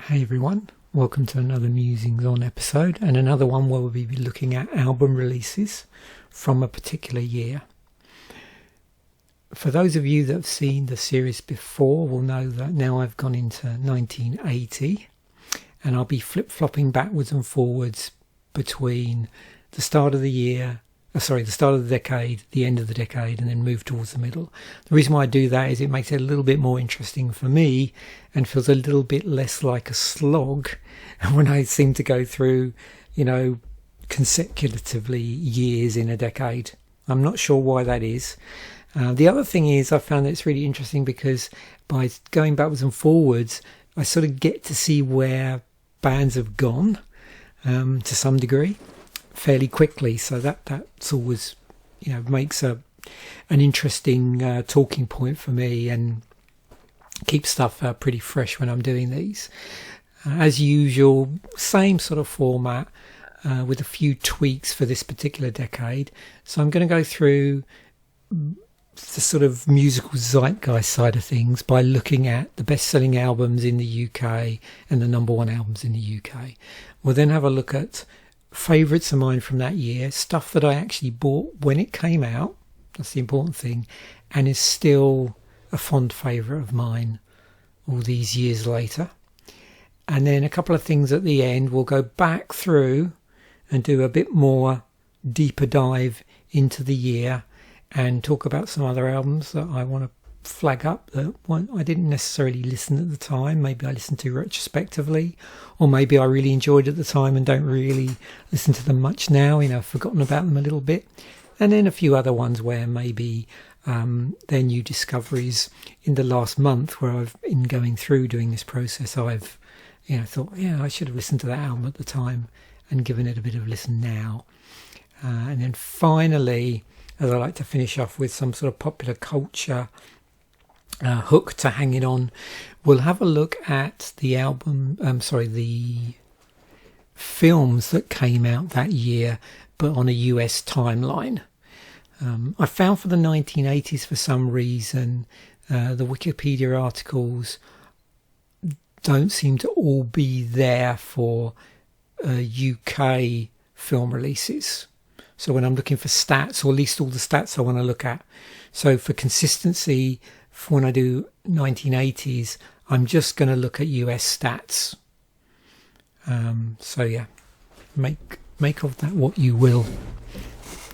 Hey everyone, welcome to another Musings on episode, and another one where we'll be looking at album releases from a particular year. For those of you that have seen the series before will know that now I've gone into 1980, and I'll be flip-flopping backwards and forwards between the start of the year, the start of the decade, the end of the decade, and then move towards the middle. The reason why I do that is it makes it a little bit more interesting for me and feels a little bit less like a slog when I seem to go through, consecutively years in a decade. I'm not sure why that is. The other thing is I found that it's really interesting because by going backwards and forwards, I sort of get to see where bands have gone to some degree fairly quickly. So that's always, makes an interesting talking point for me and keeps stuff pretty fresh when I'm doing these. As usual, same sort of format with a few tweaks for this particular decade. So I'm going to go through the sort of musical zeitgeist side of things by looking at the best-selling albums in the UK and the number one albums in the UK. We'll then have a look at favourites of mine from that year, stuff that I actually bought when it came out, that's the important thing, and is still a fond favourite of mine all these years later. And then a couple of things at the end. We'll go back through and do a bit more deeper dive into the year and talk about some other albums that I want to flag up that I didn't necessarily listen at the time. Maybe I listened to retrospectively, or maybe I really enjoyed at the time and don't really listen to them much now. I've forgotten about them a little bit. And then a few other ones where maybe they're new discoveries in the last month, where I've been going through doing this process. I've thought, I should have listened to that album at the time and given it a bit of a listen now. And then finally, as I like to finish off with some sort of popular culture hook to hang it on, we'll have a look at the the films that came out that year, but on a US timeline. I found for the 1980s, for some reason, the Wikipedia articles don't seem to all be there for UK film releases. So when I'm looking for stats, or at least all the stats I want to look at. So for consistency, for when I do 1980s, I'm just going to look at US stats. Make of that what you will.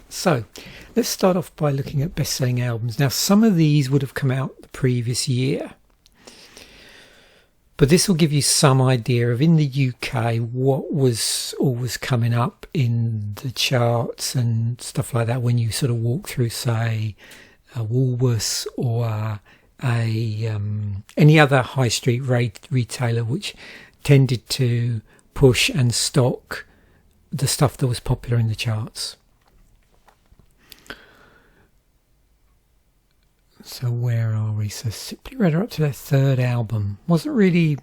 So let's start off by looking at best-selling albums. Now, some of these would have come out the previous year, but this will give you some idea of, in the UK, what was always coming up in the charts and stuff like that when you sort of walk through, say, Woolworths or any other high street retailer which tended to push and stock the stuff that was popular in the charts. So where are we? So Simply Red are up to their third album. Wasn't really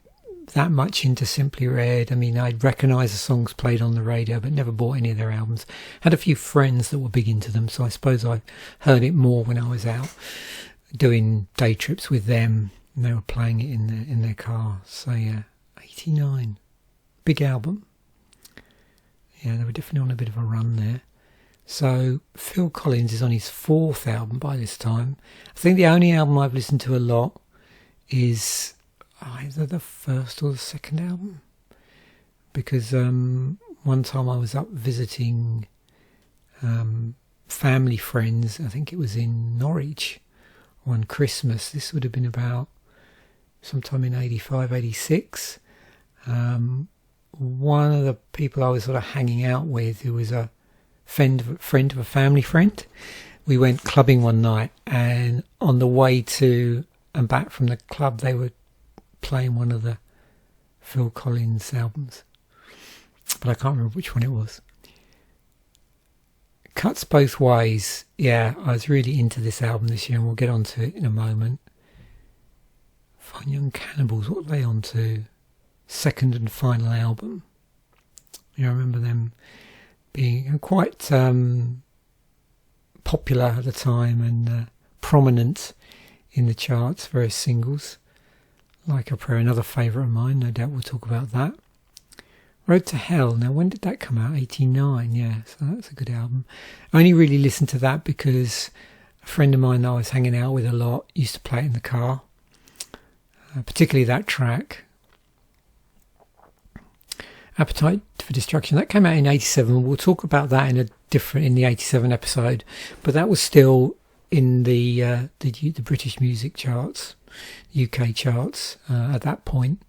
that much into Simply Red. I mean, I'd recognise the songs played on the radio, but never bought any of their albums. Had a few friends that were big into them, so I suppose I heard it more when I was out doing day trips with them, and they were playing it in their car. So yeah, 89, big album. Yeah, they were definitely on a bit of a run there. So Phil Collins is on his fourth album by this time. I think the only album I've listened to a lot is either the first or the second album, because one time I was up visiting family friends. I think it was in Norwich on Christmas. This would have been about sometime in 85, 86. One of the people I was sort of hanging out with, who was a friend of a family friend, we went clubbing one night, and on the way to and back from the club, they were playing one of the Phil Collins albums, but I can't remember which one it was. Cuts Both Ways. Yeah, I was really into this album this year, and we'll get onto it in a moment. Fine Young Cannibals, what were they on to? Second and final album. I remember them being quite popular at the time and prominent in the charts, various singles. Like a Prayer, another favourite of mine. No doubt we'll talk about that. Road to Hell. Now, when did that come out? 89, yeah. So that's a good album. I only really listened to that because a friend of mine that I was hanging out with a lot used to play it in the car. Particularly that track. Appetite for Destruction. That came out in 87. We'll talk about that in the 87 episode. But that was still in the British music charts, UK charts at that point,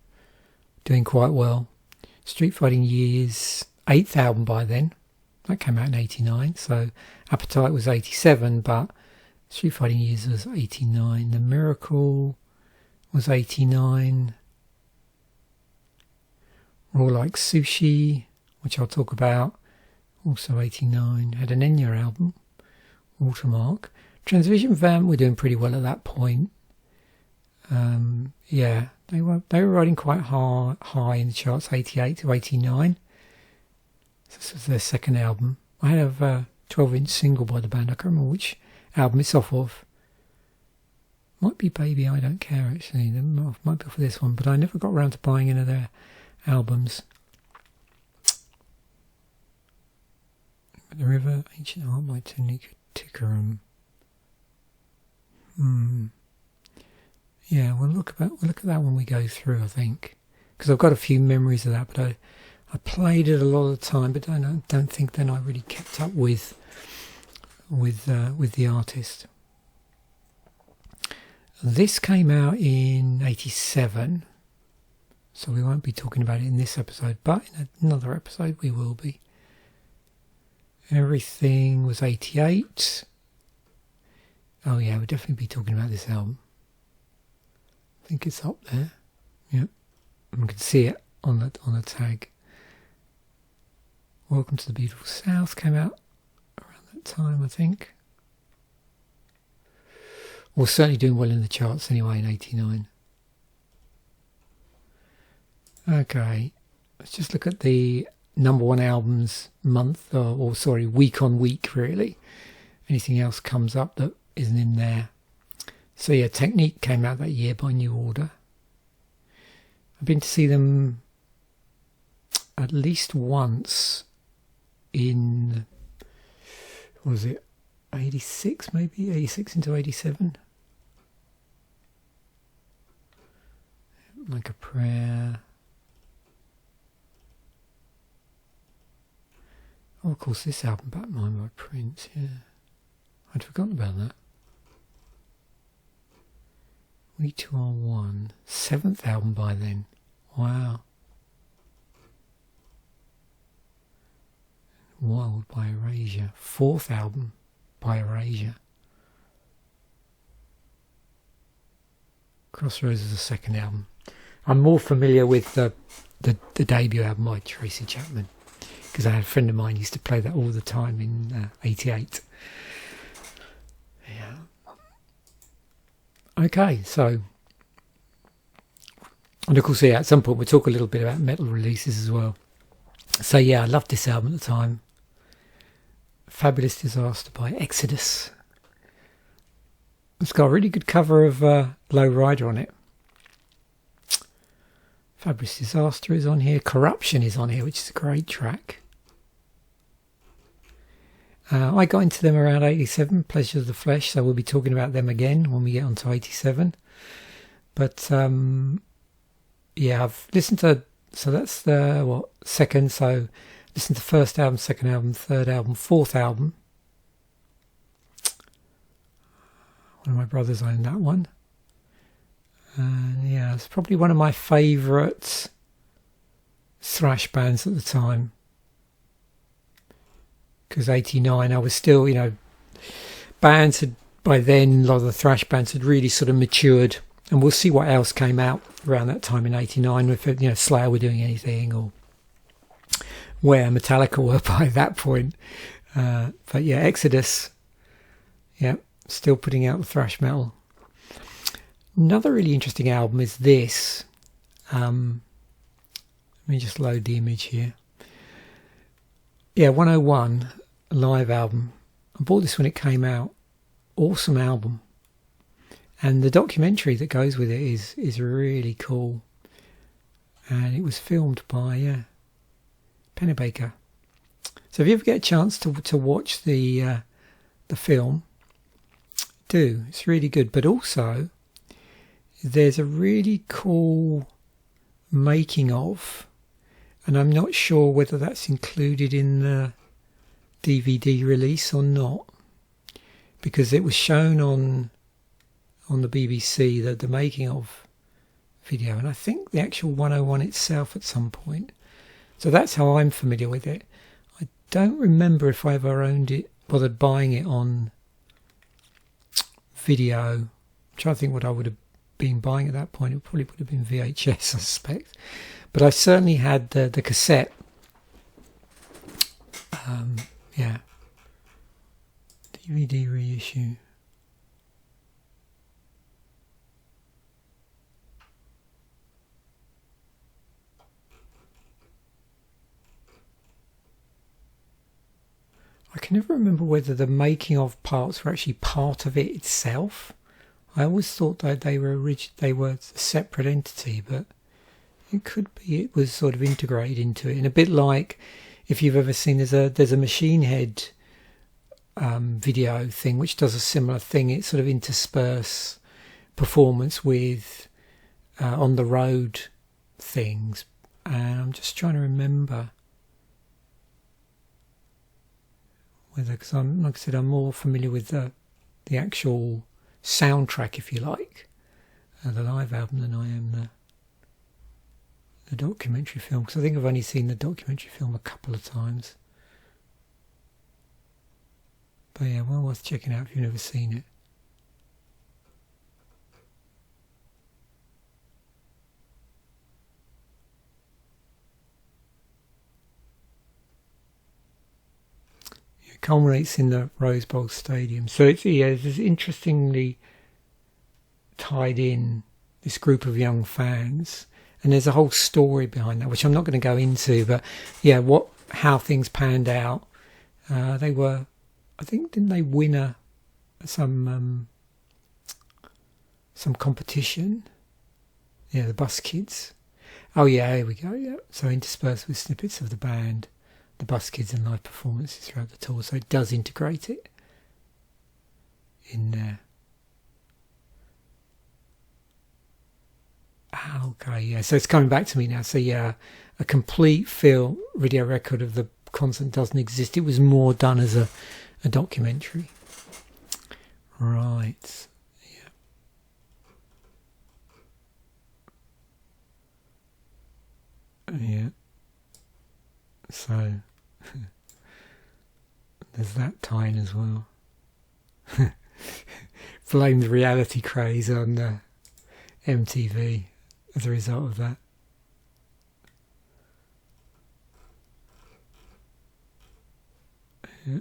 doing quite well. Street Fighting Years, 8th album by then. That came out in 89. So Appetite was 87, but Street Fighting Years was 89. The Miracle was 89. Raw Like Sushi, which I'll talk about, also 89. Had an Enya album, Watermark. Transvision Vamp were doing pretty well at that point. Yeah, they were riding quite high in the charts, 88 to 89. This was their second album. I have a 12-inch single by the band. I can't remember which album it's off of. Might be Baby I Don't Care, actually. It might be for this one, but I never got around to buying any of their albums. The River, Ancient Art by Tanika Tikaram. Yeah, we'll look at that when we go through, I think, because I've got a few memories of that, but I played it a lot of the time, but I don't think then I really kept up with the artist. This came out in 87, so we won't be talking about it in this episode, but in another episode we will be. Everything was 88. Oh yeah, we'll definitely be talking about this album. I think it's up there. Yep, you can see it on the tag. Welcome to the Beautiful South came out around that time, I think. Well, certainly doing well in the charts anyway in 89. Okay, let's just look at the number one albums month, or sorry, week on week really. Anything else comes up that isn't in there. So yeah, Technique came out that year by New Order. I've been to see them at least once in, what was it, 86 maybe? 86 into 87? Like a Prayer. Oh, of course, this album, Back Mine by Prince, yeah. I'd forgotten about that. We Two Are One. 7th album by then. Wow. Wild by Erasure. 4th album by Erasure. Crossroads is the 2nd album. I'm more familiar with the debut album by Tracy Chapman, because I had a friend of mine who used to play that all the time in 88. Yeah. Okay, so, and of course, yeah, at some point we'll talk a little bit about metal releases as well. So yeah, I loved this album at the time. Fabulous Disaster by Exodus. It's got a really good cover of Low Rider on it. Fabulous Disaster is on here. Corruption is on here, which is a great track. I got into them around 87, Pleasure of the Flesh, so we'll be talking about them again when we get on to 87. But yeah, I've listened to, so that's the second, so listen to first album, second album, third album, fourth album. One of my brothers owned that one. Yeah, it's probably one of my favourite thrash bands at the time. Because 89, I was still, bands had, by then, a lot of the thrash bands had really sort of matured. And we'll see what else came out around that time in 89, if, Slayer were doing anything, or where Metallica were by that point. But yeah, Exodus, yeah, still putting out the thrash metal. Another really interesting album is this. Let me just load the image here. Yeah, 101, a live album. I bought this when it came out. Awesome album. And the documentary that goes with it is really cool. And it was filmed by Pennebaker. So if you ever get a chance to watch the film, do. It's really good. But also, there's a really cool making of, and I'm not sure whether that's included in the DVD release or not, because it was shown on the BBC, the making of video, and I think the actual 101 itself at some point. So that's how I'm familiar with it. I don't remember if I ever bothered buying it on video. I'm trying to think what I would have been buying at that point. It probably would have been VHS, I suspect. But I certainly had the cassette. DVD reissue. I can never remember whether the making of parts were actually part of it itself. I always thought that they were a separate entity, but it could be it was sort of integrated into it. And a bit like, if you've ever seen, there's a Machine Head video thing which does a similar thing. It sort of intersperse performance with on the road things. And I'm just trying to remember whether, because like I said, I'm more familiar with the actual soundtrack, if you like, the live album, than I am the documentary film, because I think I've only seen the documentary film a couple of times. But yeah, well worth checking out if you've never seen it. It culminates in the Rose Bowl Stadium. So it's interestingly tied in, this group of young fans. And there's a whole story behind that, which I'm not going to go into, but yeah, how things panned out. They were, I think, didn't they win some competition? Yeah, the Bus Kids. Oh yeah, here we go. Yeah, so interspersed with snippets of the band, the Bus Kids, and live performances throughout the tour. So it does integrate it in there. Okay, yeah, so it's coming back to me now. So yeah, a complete video record of the concert doesn't exist. It was more done as a documentary. Right, yeah. So there's that tie-in as well. Blame the reality craze on MTV as a result of that. Yeah.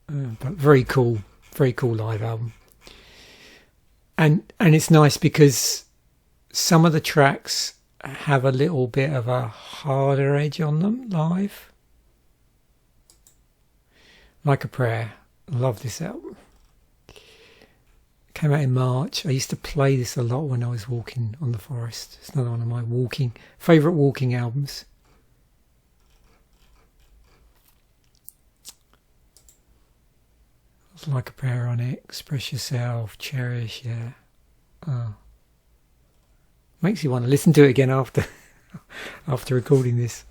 But very cool live album. And it's nice because some of the tracks have a little bit of a harder edge on them live. Like a Prayer. I love this album. Came out in March. I used to play this a lot when I was walking on the forest. It's another one of my favourite walking albums. Like a Prayer on it. Express Yourself. Cherish. Yeah. Oh. Makes you want to listen to it again after recording this.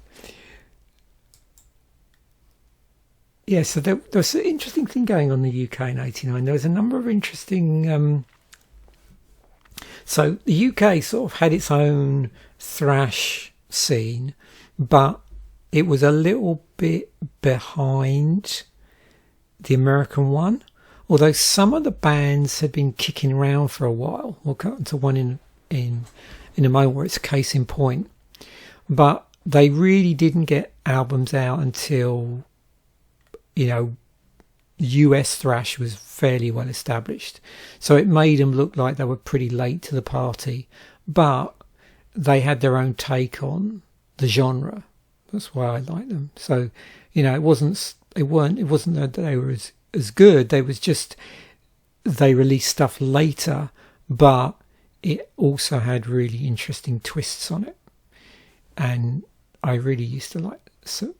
Yeah, so there was an interesting thing going on in the UK in '89. There was a number of interesting... so the UK sort of had its own thrash scene, but it was a little bit behind the American one. Although some of the bands had been kicking around for a while. We'll come into one in a moment where it's a case in point. But they really didn't get albums out until... US thrash was fairly well established. So it made them look like they were pretty late to the party. But they had their own take on the genre. That's why I like them. So, it wasn't that they were as good. They was just they released stuff later, but it also had really interesting twists on it. And I really used to like,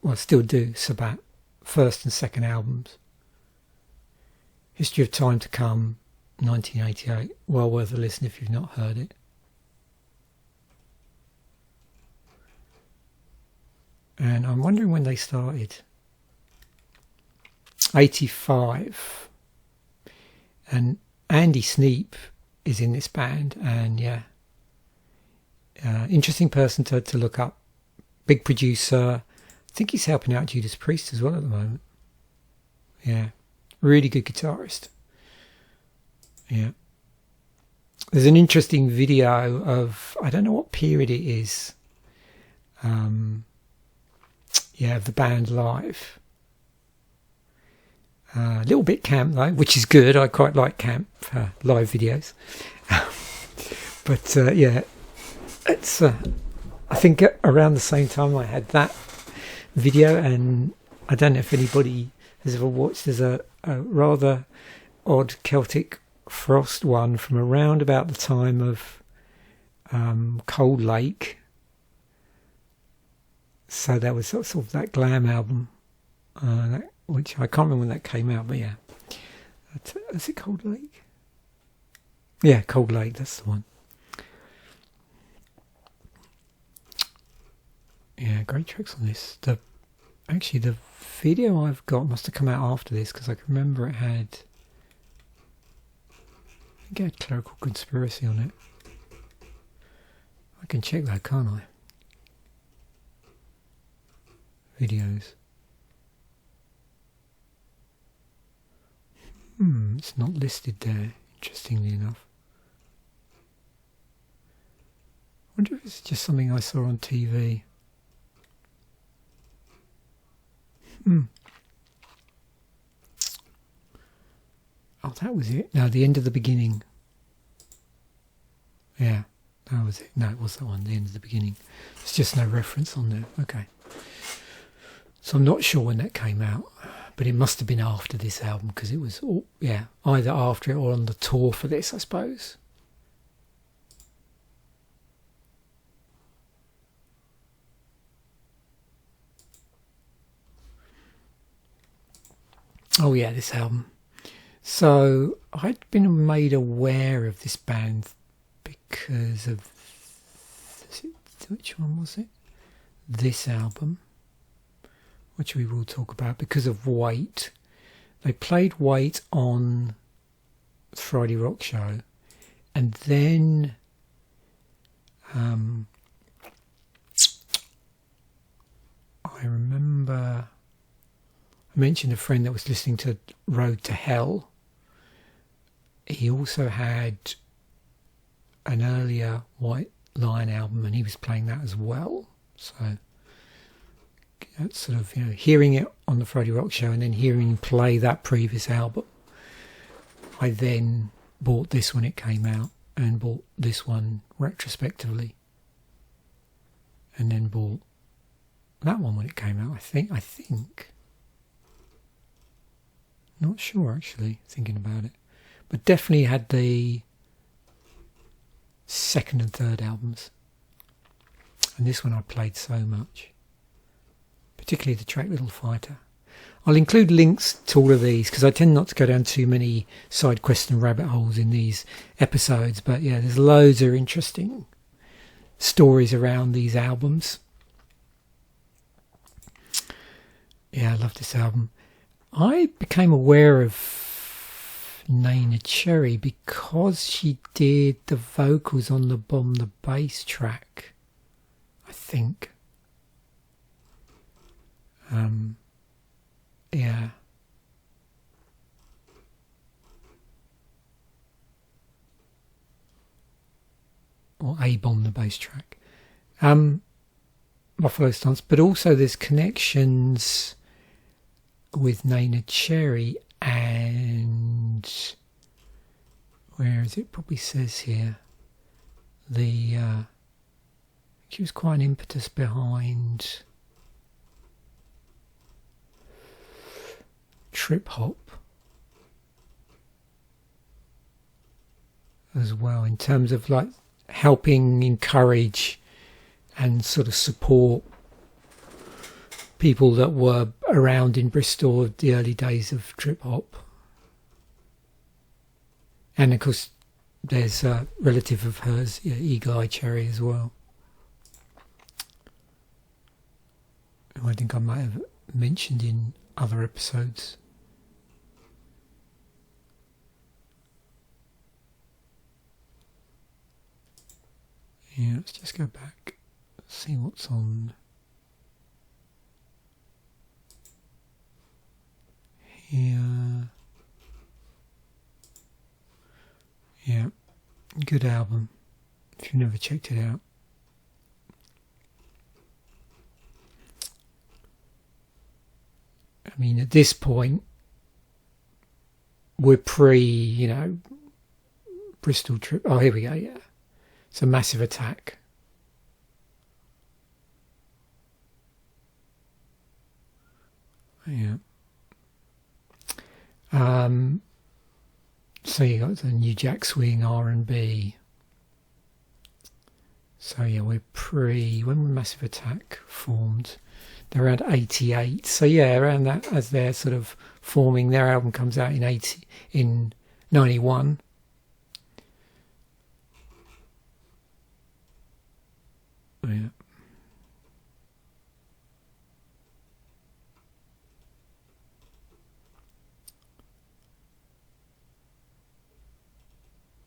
well, still do, Sabat first and second albums. History of Time to Come, 1988, well worth a listen if you've not heard it. And I'm wondering when they started. 85. And Andy Sneap is in this band, and yeah, interesting person to look up. Big producer. I think he's helping out Judas Priest as well at the moment. Yeah, really good guitarist. Yeah. There's an interesting video of, I don't know what period it is, of the band live. A little bit camp though, which is good. I quite like camp live videos. But yeah, it's I think around the same time I had that video, and I don't know if anybody has ever watched. There's a rather odd Celtic Frost one from around about the time of Cold Lake. So that was sort of that glam album, which I can't remember when that came out, but yeah. Is it Cold Lake? Yeah, Cold Lake, that's the one. Yeah, great tracks on this. Actually, the video I've got must have come out after this, because I can remember it had Clerical Conspiracy on it. I can check that, can't I? Videos. It's not listed there, interestingly enough. I wonder if it's just something I saw on TV. Oh, that was it. No, The End of the Beginning. Yeah, that was it. No, it was that one, The End of the Beginning. There's just no reference on there. Okay. So I'm not sure when that came out, but it must have been after this album, because it was, either after it or on the tour for this, I suppose. Oh yeah, this album. So I'd been made aware of this band because of, which one was it? This album, which we will talk about, because of Wait. They played Wait on the Friday Rock Show, and then I remember I mentioned a friend that was listening to Road to Hell. He also had an earlier White Lion album, and he was playing that as well. So sort of, hearing it on the Friday Rock Show and then hearing him play that previous album, I then bought this when it came out, and bought this one retrospectively, and then bought that one when it came out. I think not sure, actually, thinking about it, but definitely had the second and third albums, and this one I played so much, particularly the track Little Fighter. I'll include links to all of these, because I tend not to go down too many side quests and rabbit holes in these episodes, but yeah, there's loads of interesting stories around these albums. Yeah, I love this album. I became aware of Naina Cherry because she did the vocals on the Bomb the Bass track, I think. Yeah. Or A Bomb the Bass track. Buffalo Stance, but also there's connections with Naina Cherry, and where is it? Probably says here she was quite an impetus behind trip hop. as well, in terms of like helping encourage and sort of support people that were around in Bristol of the early days of trip hop. And of course there's a relative of hers, Eagle Eye Cherry, as well. Who I think I might have mentioned in other episodes. Yeah, let's just go back, see what's on here. Yeah, good album if you've never checked it out. I mean, at this point, we're pre, Bristol trip. Oh, here we go, yeah. It's a Massive Attack. Yeah. So you got the New Jack Swing, R&B. So yeah, we're when were Massive Attack formed? They're around 88. So yeah, around that, as they're sort of forming, their album comes out in 91. Yeah.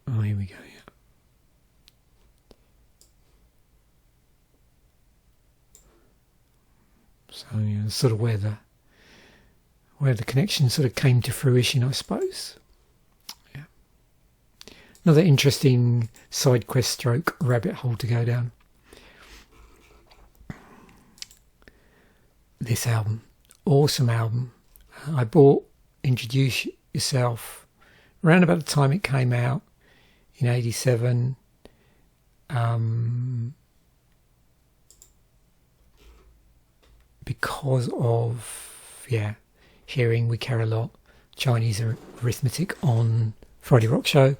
Oh, here we go, yeah. So yeah, sort of where the connection sort of came to fruition, I suppose. Yeah. Another interesting side quest stroke rabbit hole to go down. This album, awesome album. I bought Introduce Yourself around about the time it came out in 87. Because of hearing We Care a Lot, Chinese Arithmetic on Friday Rock Show.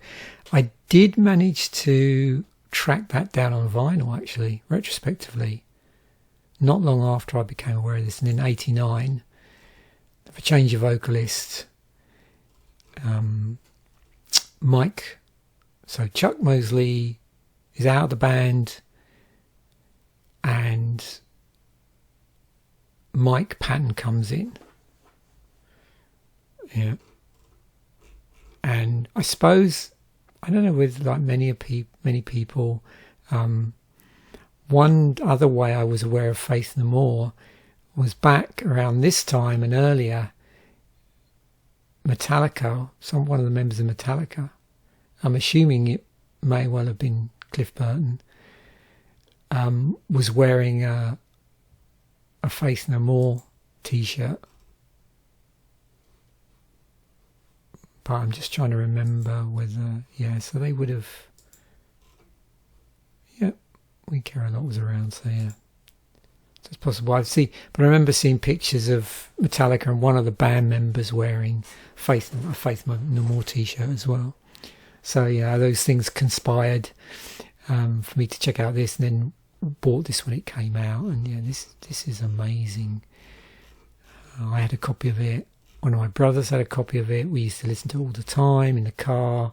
I did manage to track that down on vinyl, actually, retrospectively, not long after I became aware of this. And in 89, for change of vocalist, Chuck Mosley is out of the band, and Mike Patton comes in. Yeah. And I suppose, I don't know, with like many people, one other way I was aware of Faith No More was back around this time and earlier. Metallica, one of the members of Metallica, I'm assuming it may well have been Cliff Burton, was wearing a Faith No More t-shirt. But I'm just trying to remember whether, so they would have, We Care a Lot was around, so yeah. So it's possible. But I remember seeing pictures of Metallica and one of the band members wearing a Faith No More t-shirt as well. So yeah, those things conspired for me to check out this, and then bought this when it came out. And yeah, this is amazing. I had a copy of it. One of my brothers had a copy of it. We used to listen to it all the time in the car.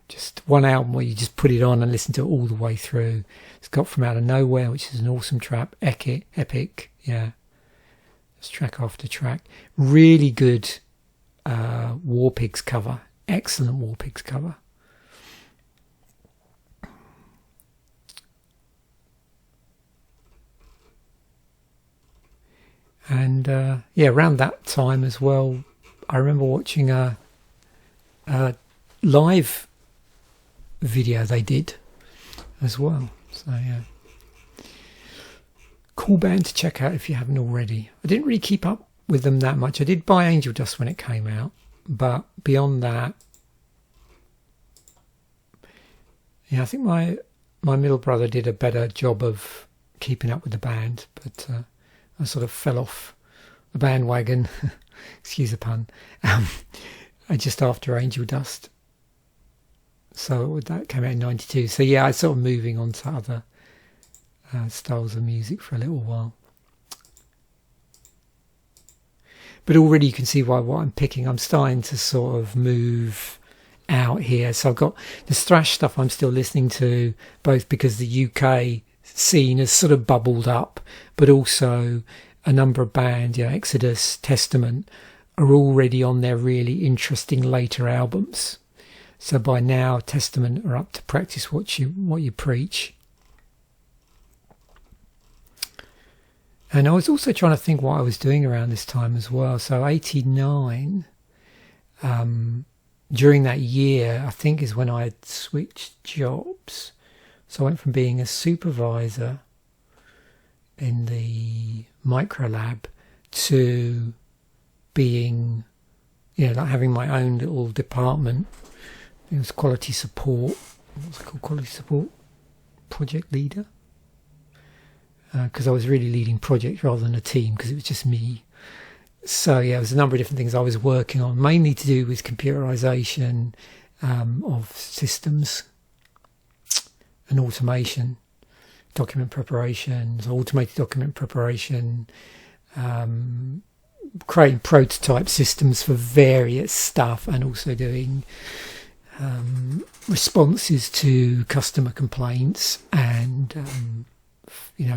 Just one album where you just put it on and listen to it all the way through. It's got From Out of Nowhere, which is an awesome track. Epic. Yeah. It's track after track. Really good War Pigs cover. Excellent War Pigs cover. And around that time as well, I remember watching a live video they did as well. So yeah, cool band to check out if you haven't already. I didn't really keep up with them that much. I did buy Angel Dust when it came out, but beyond that, I think my middle brother did a better job of keeping up with the band, but I sort of fell off the bandwagon, excuse the pun, just after Angel Dust. So that came out in 92. So yeah, I was sort of moving on to other styles of music for a little while. But already you can see why what I'm picking, I'm starting to sort of move out here. So I've got the thrash stuff I'm still listening to, both because the UK scene has sort of bubbled up, but also a number of bands, Exodus, Testament, are already on their really interesting later albums. So by now, Testament are up to practice what you preach. And I was also trying to think what I was doing around this time as well. So 89, during that year, I think is when I had switched jobs. So I went from being a supervisor in the micro lab to being, like having my own little department. It was quality support. What was it called? Quality support project leader. Because I was really leading projects rather than a team, because it was just me. So yeah, there was a number of different things I was working on, mainly to do with computerization of systems and automation, document preparation, so automated document preparation, creating prototype systems for various stuff, and also doing responses to customer complaints and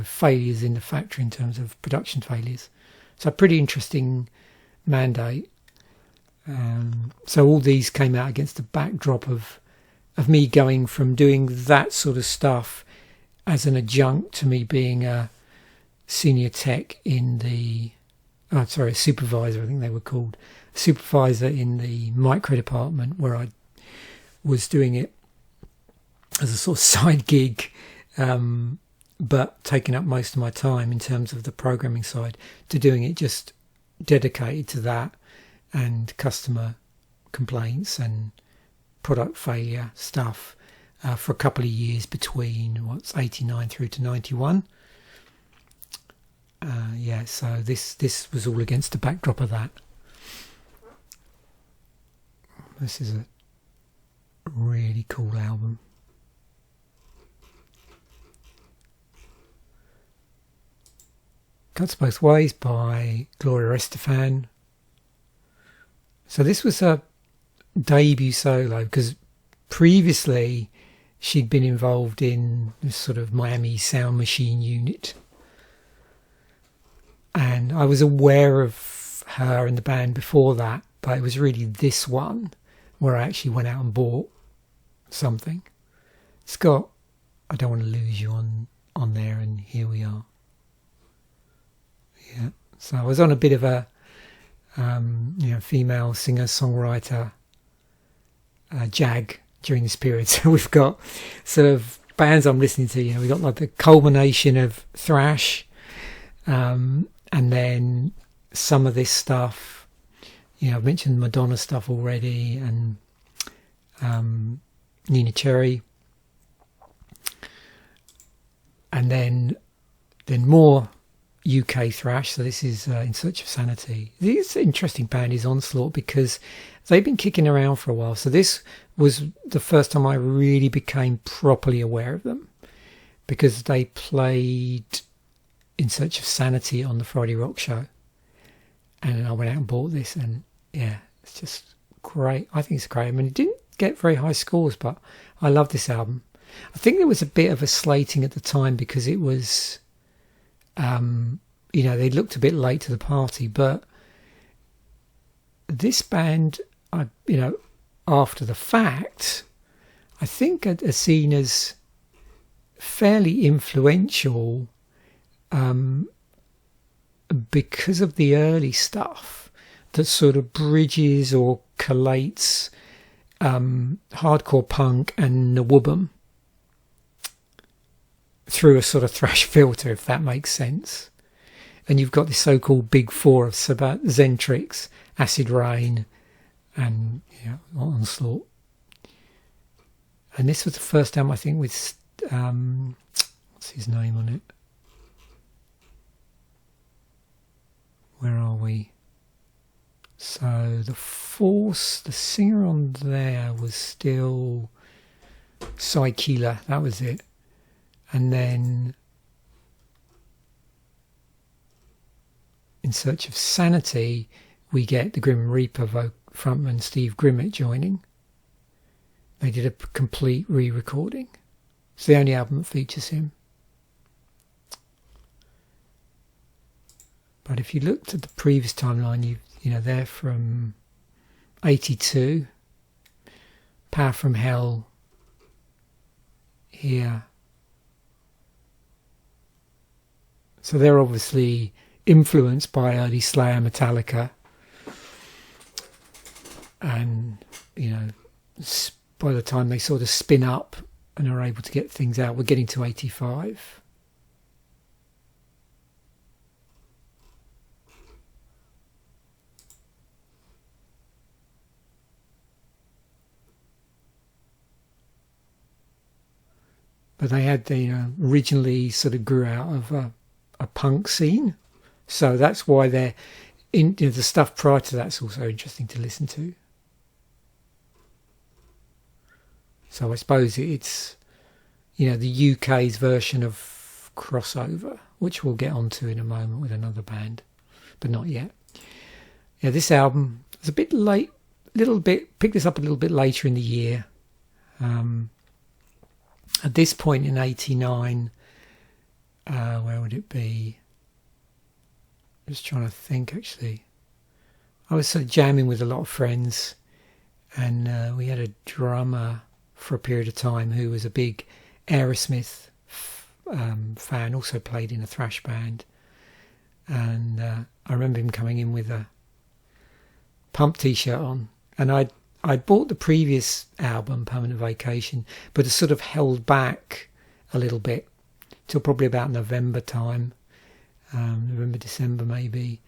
failures in the factory in terms of production failures. So a pretty interesting mandate. So all these came out against the backdrop of me going from doing that sort of stuff as an adjunct to me being a senior tech in the, a supervisor, I think they were called, supervisor in the micro department, where I was doing it as a sort of side gig, but taking up most of my time in terms of the programming side, to doing it just dedicated to that and customer complaints and product failure stuff for a couple of years between 89 through to 91. So this was all against the backdrop of that. This is a really cool album. Cuts Both Ways by Gloria Estefan. So this was a debut solo, because previously she'd been involved in this sort of Miami Sound Machine unit, and I was aware of her and the band before that, but it was really this one where I actually went out and bought something. It's got I Don't Want to Lose You on there, and Here We Are. Yeah, so I was on a bit of a female singer-songwriter jag during this period. So we've got sort of bands I'm listening to. We've got like the culmination of thrash, and then some of this stuff. I've mentioned Madonna stuff already, and Nina Cherry, and then more UK thrash. So this is In Search of Sanity. This interesting band is Onslaught, because they've been kicking around for a while. So this was the first time I really became properly aware of them, because they played In Search of Sanity on the Friday Rock Show, and I went out and bought this, and yeah, it's just great. I think it's great. I mean, it didn't get very high scores, but I love this album. I think there was a bit of a slating at the time, because it was they looked a bit late to the party, but this band, after the fact, I think are seen as fairly influential because of the early stuff that sort of bridges or collates hardcore punk and Nawubum through a sort of thrash filter, if that makes sense. And you've got this so-called big four of Zentrix, Acid Rain, and Onslaught. And this was the first time, I think, with what's his name on it? Where are we? So the singer on there was still Psychela, that was it. And then In Search of Sanity, we get the Grim Reaper frontman Steve Grimmett joining. They did a complete re-recording. It's the only album that features him. But if you looked at the previous timeline, you know, they're from 82, Power from Hell here. So they're obviously influenced by early Slayer, Metallica, and, you know, by the time they sort of spin up and are able to get things out, we're getting to 85. But they had, originally sort of grew out of a punk scene. So that's why they're in, the stuff prior to that's also interesting to listen to. So I suppose it's, the UK's version of crossover, which we'll get onto in a moment with another band, but not yet. Yeah, this album was a bit late, picked this up a little bit later in the year. At this point in 89, where would it be? Just trying to think, actually. I was sort of jamming with a lot of friends, and we had a drummer for a period of time who was a big Aerosmith fan, also played in a thrash band. And I remember him coming in with a Pump t-shirt on, and I bought the previous album, Permanent Vacation, but it sort of held back a little bit till probably about November time, November, December maybe,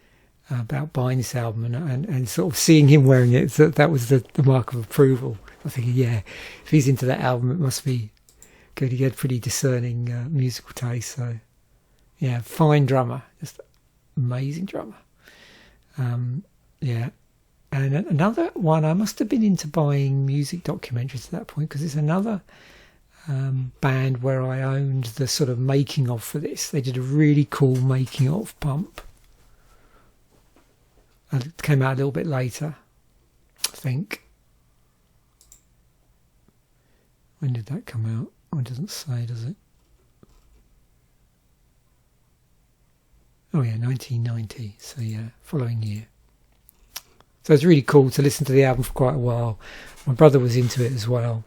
about buying this album and sort of seeing him wearing it. So that was the mark of approval. I thinking, yeah, if he's into that album, it must be good. He had pretty discerning musical taste. So, yeah, fine drummer, just amazing drummer. Yeah. And another one, I must have been into buying music documentaries at that point, because it's another band where I owned the sort of making of for this. They did a really cool making of Pump. And it came out a little bit later, I think. When did that come out? Oh, it doesn't say, does it? Oh yeah, 1990. So yeah, following year. So it's really cool to listen to the album for quite a while. My brother was into it as well.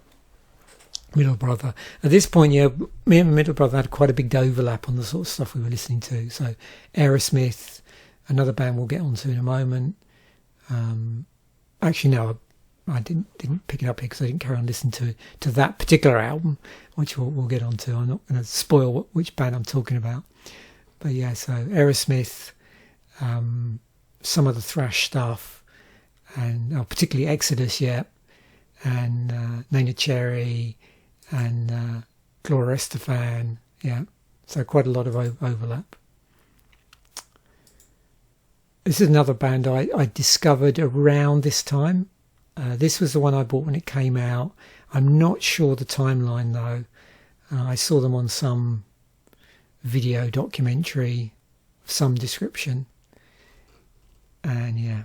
Middle brother. At this point, yeah, me and my middle brother had quite a big overlap on the sort of stuff we were listening to. So Aerosmith, another band we'll get onto in a moment. Actually, no, I didn't pick it up here because I didn't carry on listening to that particular album, which we'll get onto. I'm not going to spoil which band I'm talking about. But yeah, so Aerosmith, some of the thrash stuff, and particularly Exodus, yeah, and Nena Cherry, and Gloria Estefan, yeah. So quite a lot of overlap. This is another band I discovered around this time. This was the one I bought when it came out. I'm not sure the timeline though. I saw them on some video documentary of some description. And yeah,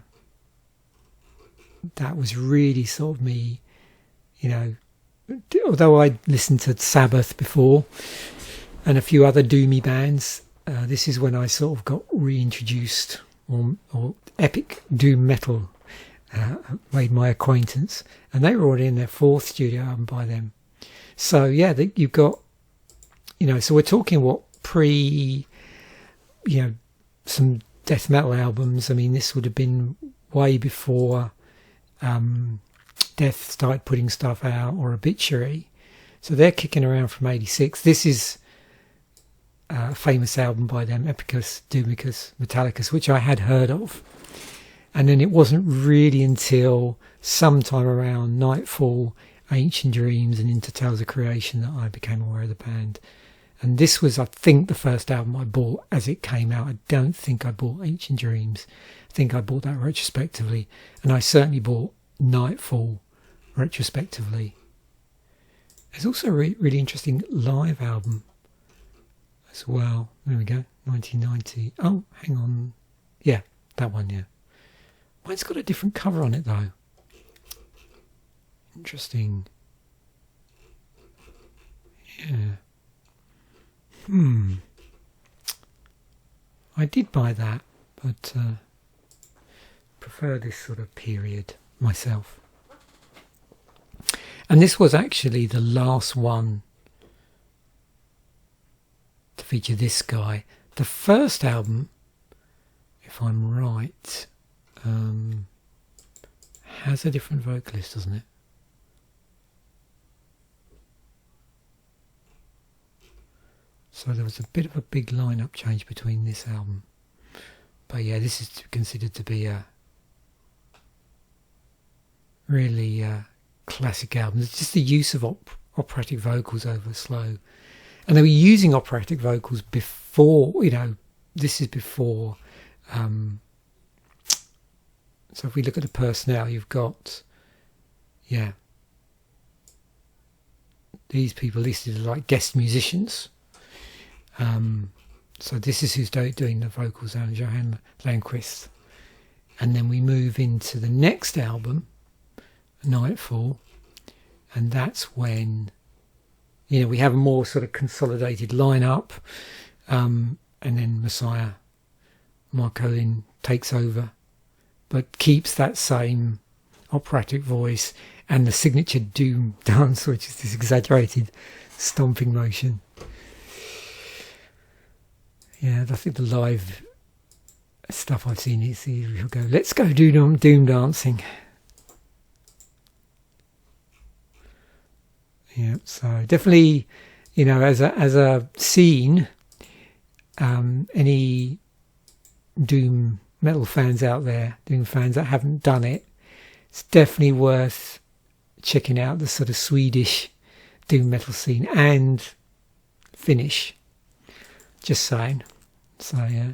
that was really sort of me, although I listened to Sabbath before and a few other doomy bands, this is when I sort of got reintroduced, or epic doom metal made my acquaintance, and they were already in their fourth studio album by them. So yeah, you've got, so we're talking what some death metal albums. I mean, this would have been way before Death started putting stuff out, or Obituary. So they're kicking around from 86. This is a famous album by them, Epicus, Doomicus, Metallicus, which I had heard of. And then it wasn't really until sometime around Nightfall, Ancient Dreams, and Into Tales of Creation that I became aware of the band. And this was, I think, the first album I bought as it came out. I don't think I bought Ancient Dreams. I think I bought that retrospectively. And I certainly bought Nightfall retrospectively. There's also a really interesting live album as well. There we go, 1990. Oh, hang on. Yeah, that one, yeah. Mine's got a different cover on it, though. Interesting. Yeah. I did buy that, but prefer this sort of period myself. And this was actually the last one to feature this guy. The first album, if I'm right, has a different vocalist, doesn't it? So there was a bit of a big lineup change between this album. But yeah, this is considered to be a really classic album. It's just the use of operatic vocals over slow. And they were using operatic vocals before, this is before. So if we look at the personnel, you've got, these people listed as like guest musicians. So this is who's doing the vocals, Johan Landquist. And then we move into the next album, Nightfall, and that's when, we have a more sort of consolidated lineup, and then Messiah, Marcolin takes over, but keeps that same operatic voice and the signature doom dance, which is this exaggerated stomping motion. Yeah, I think the live stuff I've seen is he'll go, let's go do doom dancing. Yeah, so definitely, as a scene, any doom metal fans out there, doom fans that haven't done it, it's definitely worth checking out the sort of Swedish doom metal scene and Finnish. Just saying. So yeah,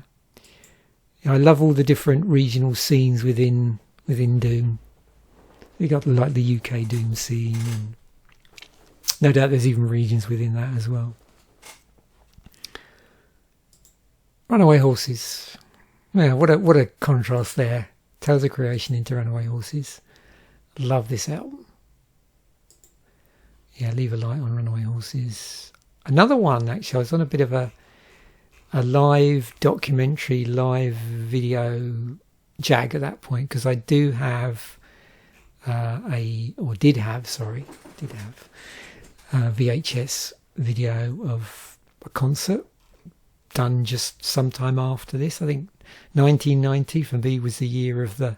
I love all the different regional scenes within doom. You got like the UK doom scene, and no doubt there's even regions within that as well. Runaway Horses. Yeah, what a contrast there. Tales of Creation into Runaway Horses. Love this album. Yeah, Leave a Light on Runaway Horses. Another one, actually, I was on a bit of a live documentary, live video jag at that point, because I do have did have a VHS video of a concert done just sometime after this. I think 1990 for me was the year of the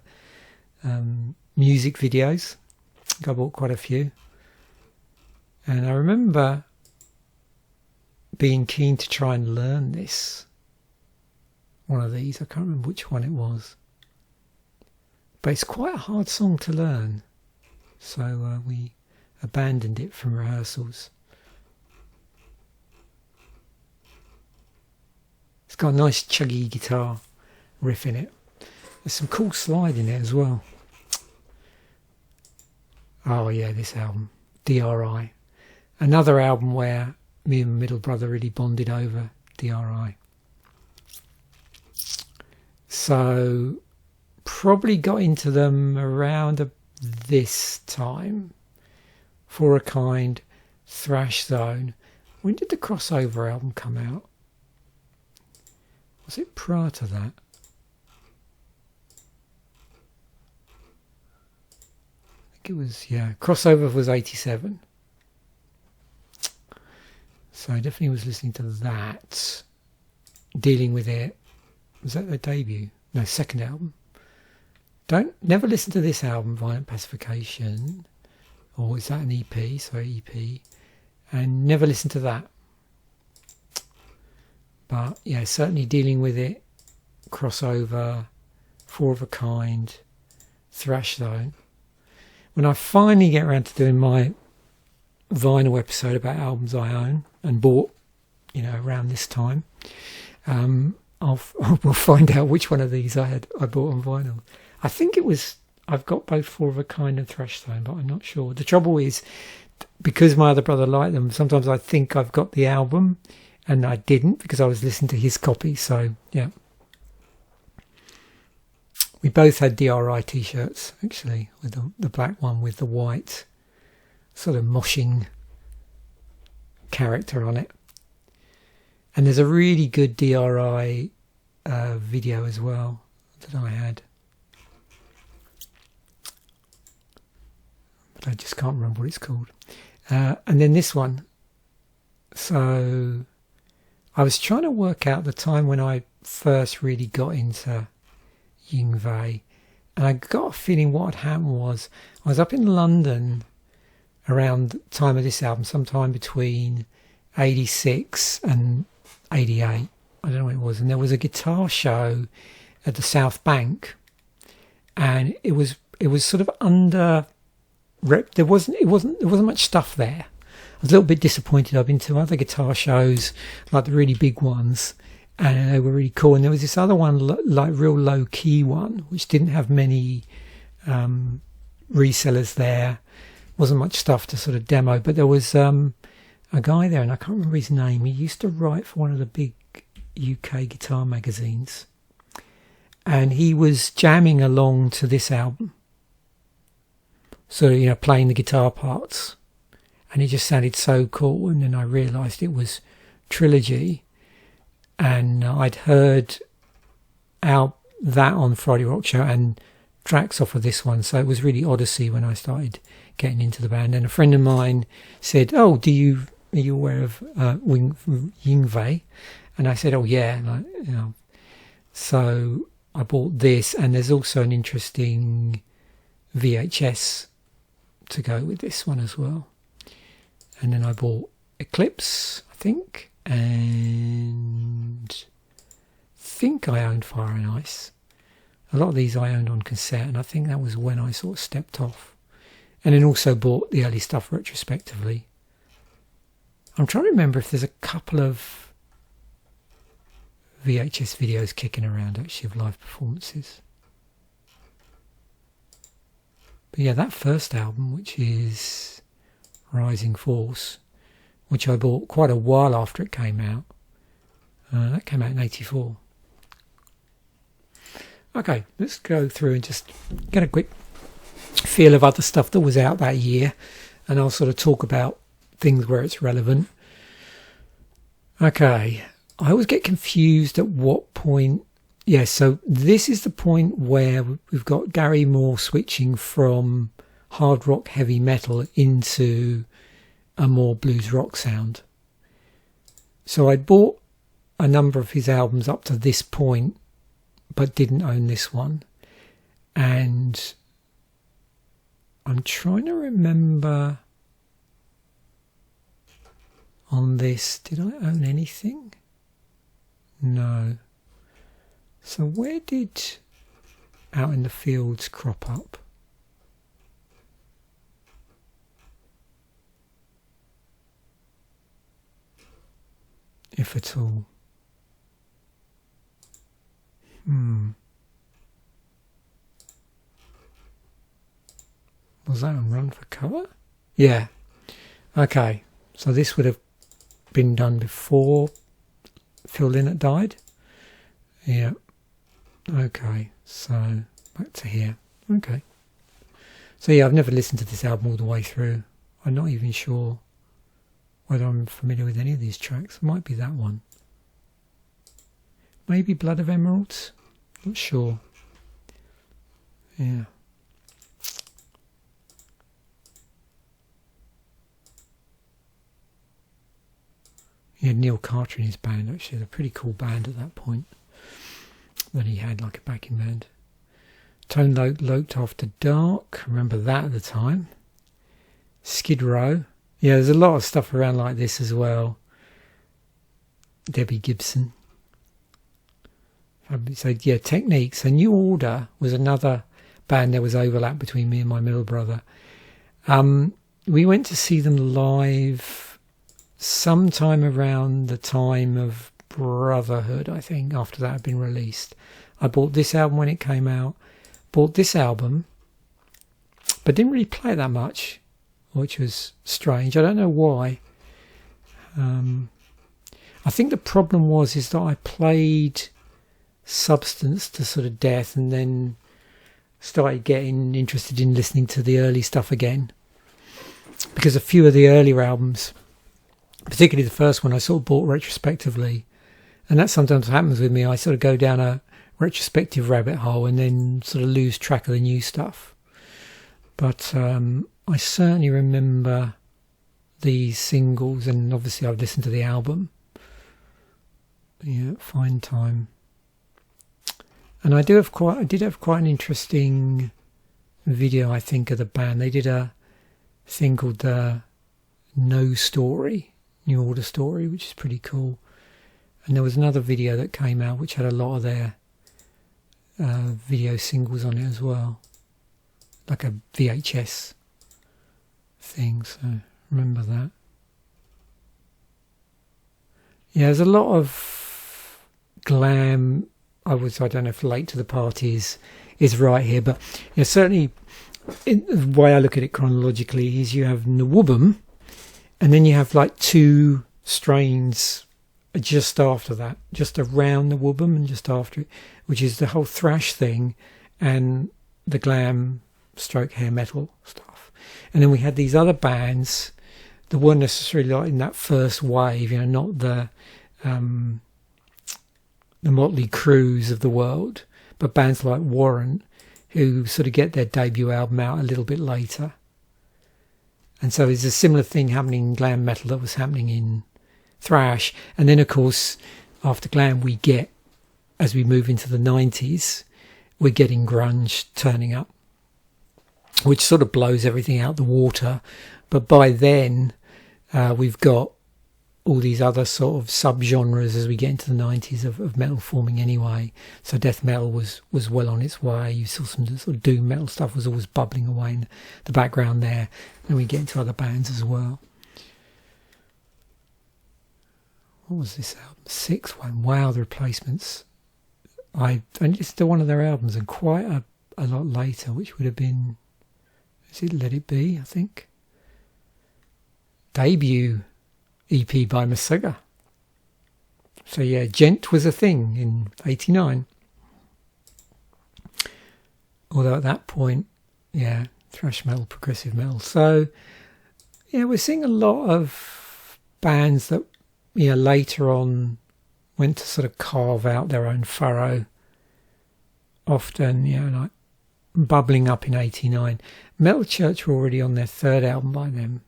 music videos. I think I bought quite a few. And I remember being keen to try and learn one of these. I can't remember which one it was. But it's quite a hard song to learn. So we abandoned it from rehearsals. It's got a nice chuggy guitar riff in it. There's some cool slide in it as well. Oh yeah, this album, D.R.I. Another album where me and my middle brother really bonded over D.R.I. So probably got into them around this time. For a Kind, Thrash Zone. When did the Crossover album come out? Was it prior to that? I think it was, Crossover was 87. So I definitely was listening to that. Dealing with It. Was that their debut? No, second album. Never listen to this album, Violent Pacification. Or is that an EP? So EP. And never listen to that. But yeah, certainly Dealing with It, Crossover, For a Kind, Thrash Zone. When I finally get around to doing my vinyl episode about albums I own and bought, around this time, we'll find out which one of these I bought on vinyl. I think it was, I've got both For a Kind and Thrash Zone, but I'm not sure. The trouble is, because my other brother liked them, sometimes I think I've got the album, and I didn't because I was listening to his copy. So yeah, we both had D.R.I t-shirts actually, with the black one with the white sort of moshing character on it. And there's a really good D.R.I video as well that I had, but I just can't remember what it's called. And then this one. So I was trying to work out the time when I first really got into Yngwie, and I got a feeling what had happened was I was up in London around the time of this album, sometime between 86 and 88. I don't know what it was. And there was a guitar show at the South Bank, and it was sort of under. There wasn't much stuff there. I was a little bit disappointed. I've been to other guitar shows, like the really big ones, and they were really cool. And there was this other one, like real low key one, which didn't have many resellers there. Wasn't much stuff to sort of demo, but there was a guy there, and I can't remember his name. He used to write for one of the big UK guitar magazines, and he was jamming along to this album. So, you know, playing the guitar parts, and it just sounded so cool. And then I realised it was Trilogy, and I'd heard out that on Friday Rock Show and tracks off of this one, so it was really Odyssey when I started getting into the band. And a friend of mine said, "Oh, are you aware of Yngwie?" And I said, "Oh yeah," and so I bought this, and there's also an interesting VHS to go with this one as well. And then I bought Eclipse, I think, and I owned Fire and Ice. A lot of these I owned on cassette, and I think that was when I sort of stepped off. And then also bought the early stuff retrospectively. I'm trying to remember if there's a couple of VHS videos kicking around actually of live performances. But yeah, that first album, which is Rising Force, which I bought quite a while after it came out. That came out in 84. Okay, let's go through and just get a quick feel of other stuff that was out that year, and I'll sort of talk about things where it's relevant. Okay, I always get confused at what point. Yeah, so this is the point where we've got Gary Moore switching from hard rock heavy metal into a more blues rock sound. So I bought a number of his albums up to this point, but didn't own this one. And I'm trying to remember on this, did I own anything? No. So where did Out in the Fields crop up? If at all. Was that on Run for Cover? Yeah. Okay. So this would have been done before Phil Lynott died. Yeah. Okay. So back to here. Okay. So yeah, I've never listened to this album all the way through. I'm not even sure whether I'm familiar with any of these tracks. It might be that one. Maybe Blood of Emeralds? Not sure. Yeah. He had Neil Carter in his band, actually. It was a pretty cool band at that point. That he had like a backing band. Tone Loc After Dark. Remember that at the time. Skid Row. Yeah, there's a lot of stuff around like this as well. Debbie Gibson. So yeah, Techniques. So New Order was another band. There was overlap between me and my middle brother. We went to see them live sometime around the time of Brotherhood, I think, after that had been released. I bought this album when it came out. Bought this album, but didn't really play it that much. which was strange. I don't know why. I think the problem is that I played Substance to sort of death and then started getting interested in listening to the early stuff again, because a few of the earlier albums, particularly the first one, I sort of bought retrospectively, and that sometimes happens with me. I sort of go down a retrospective rabbit hole and then sort of lose track of the new stuff. But I certainly remember these singles, and obviously I've listened to the album. Yeah, Fine Time. And I did have quite an interesting video, I think, of the band. They did a thing called the No Story, New Order Story, which is pretty cool. And there was another video that came out which had a lot of their video singles on it as well, like a VHS thing. So remember that. Yeah, there's a lot of glam. I don't know if late to the party is right here, but certainly the way I look at it chronologically is you have Nwubum, and then you have like two strains just after that, just around Nwubum and just after it, which is the whole thrash thing and the glam stroke hair metal stuff. And then we had these other bands that weren't necessarily like in that first wave, not the Motley Crues of the world, but bands like Warrant, who sort of get their debut album out a little bit later. And so there's a similar thing happening in glam metal that was happening in thrash. And then, of course, after glam, as we move into the 90s, we're getting grunge turning up, which sort of blows everything out the water. But by then, we've got all these other sort of subgenres as we get into the 90s of metal forming anyway. So death metal was well on its way. You saw some sort of doom metal stuff was always bubbling away in the background there. And we get into other bands as well. What was this album? Sixth one. Wow, the Replacements. I only listened to one of their albums, and quite a lot later, which would have been, is it Let It Be, I think? Debut EP by Musing. So yeah, Gent was a thing in 89. Although at that point, yeah, thrash metal, progressive metal. So yeah, we're seeing a lot of bands that later on went to sort of carve out their own furrow. Often, like bubbling up in 89. Metal Church were already on their third album by then.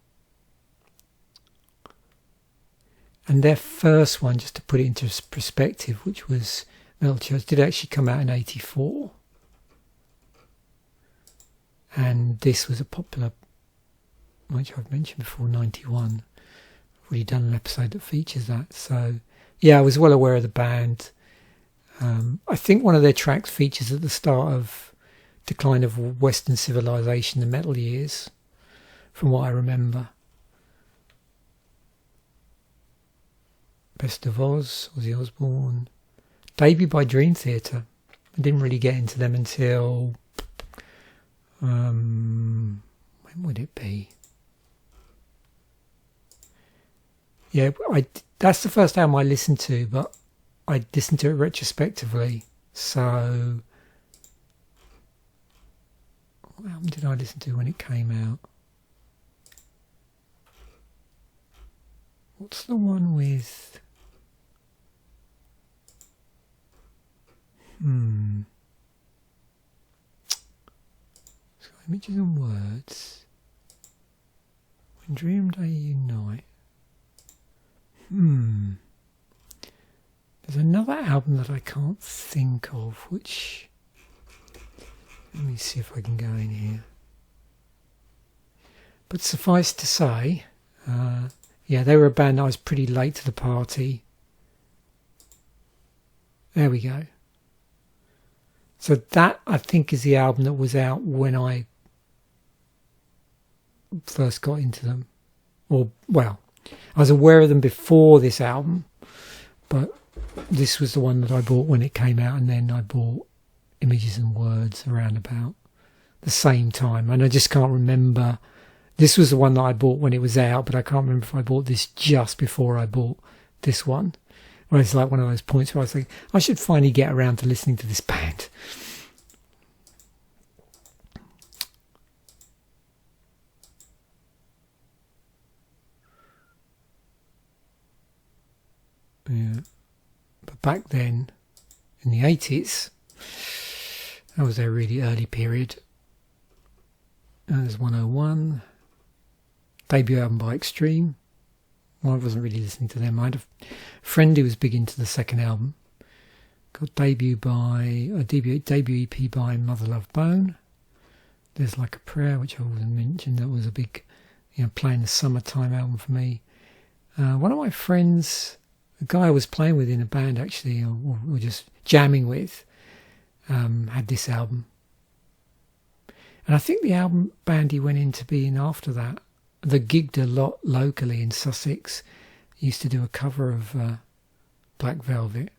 And their first one, just to put it into perspective, which was Metal Church, did actually come out in 84. And this was a popular, which I've mentioned before, 91. I've already done an episode that features that. So, yeah, I was well aware of the band. I think one of their tracks features at the start of Decline of Western Civilization, the metal years, from what I remember. Best of Oz, Ozzy Osbourne. Debut by Dream Theater. I didn't really get into them until... when would it be? Yeah, that's the first album I listened to, but I listened to it retrospectively. So... what album did I listen to when it came out? What's the one with... It's got Images and Words. When Dream Day Unite. There's another album that I can't think of, which... let me see if I can go in here. But suffice to say, yeah, they were a band that I was pretty late to the party. There we go. So that, I think, is the album that was out when I first got into them. Or, well, I was aware of them before this album, but this was the one that I bought when it came out, and then I bought Images and Words around about the same time. And I just can't remember This was the one that I bought when it was out, but I can't remember if I bought this just before I bought this one. Where it's like one of those points where I was like, I should finally get around to listening to this band. Yeah. But back then, in the 80s, that was their really early period. There's 101. Debut album by Extreme. Well, I wasn't really listening to them. I had a friend who was big into the second album. Got debut EP by Mother Love Bone. There's Like a Prayer, which I already mentioned. That was a big, playing the summertime album for me. One of my friends, a guy I was playing with in a band actually, or just jamming with, had this album. And I think the album band he went into being after that, they gigged a lot locally in Sussex. He used to do a cover of Black Velvet.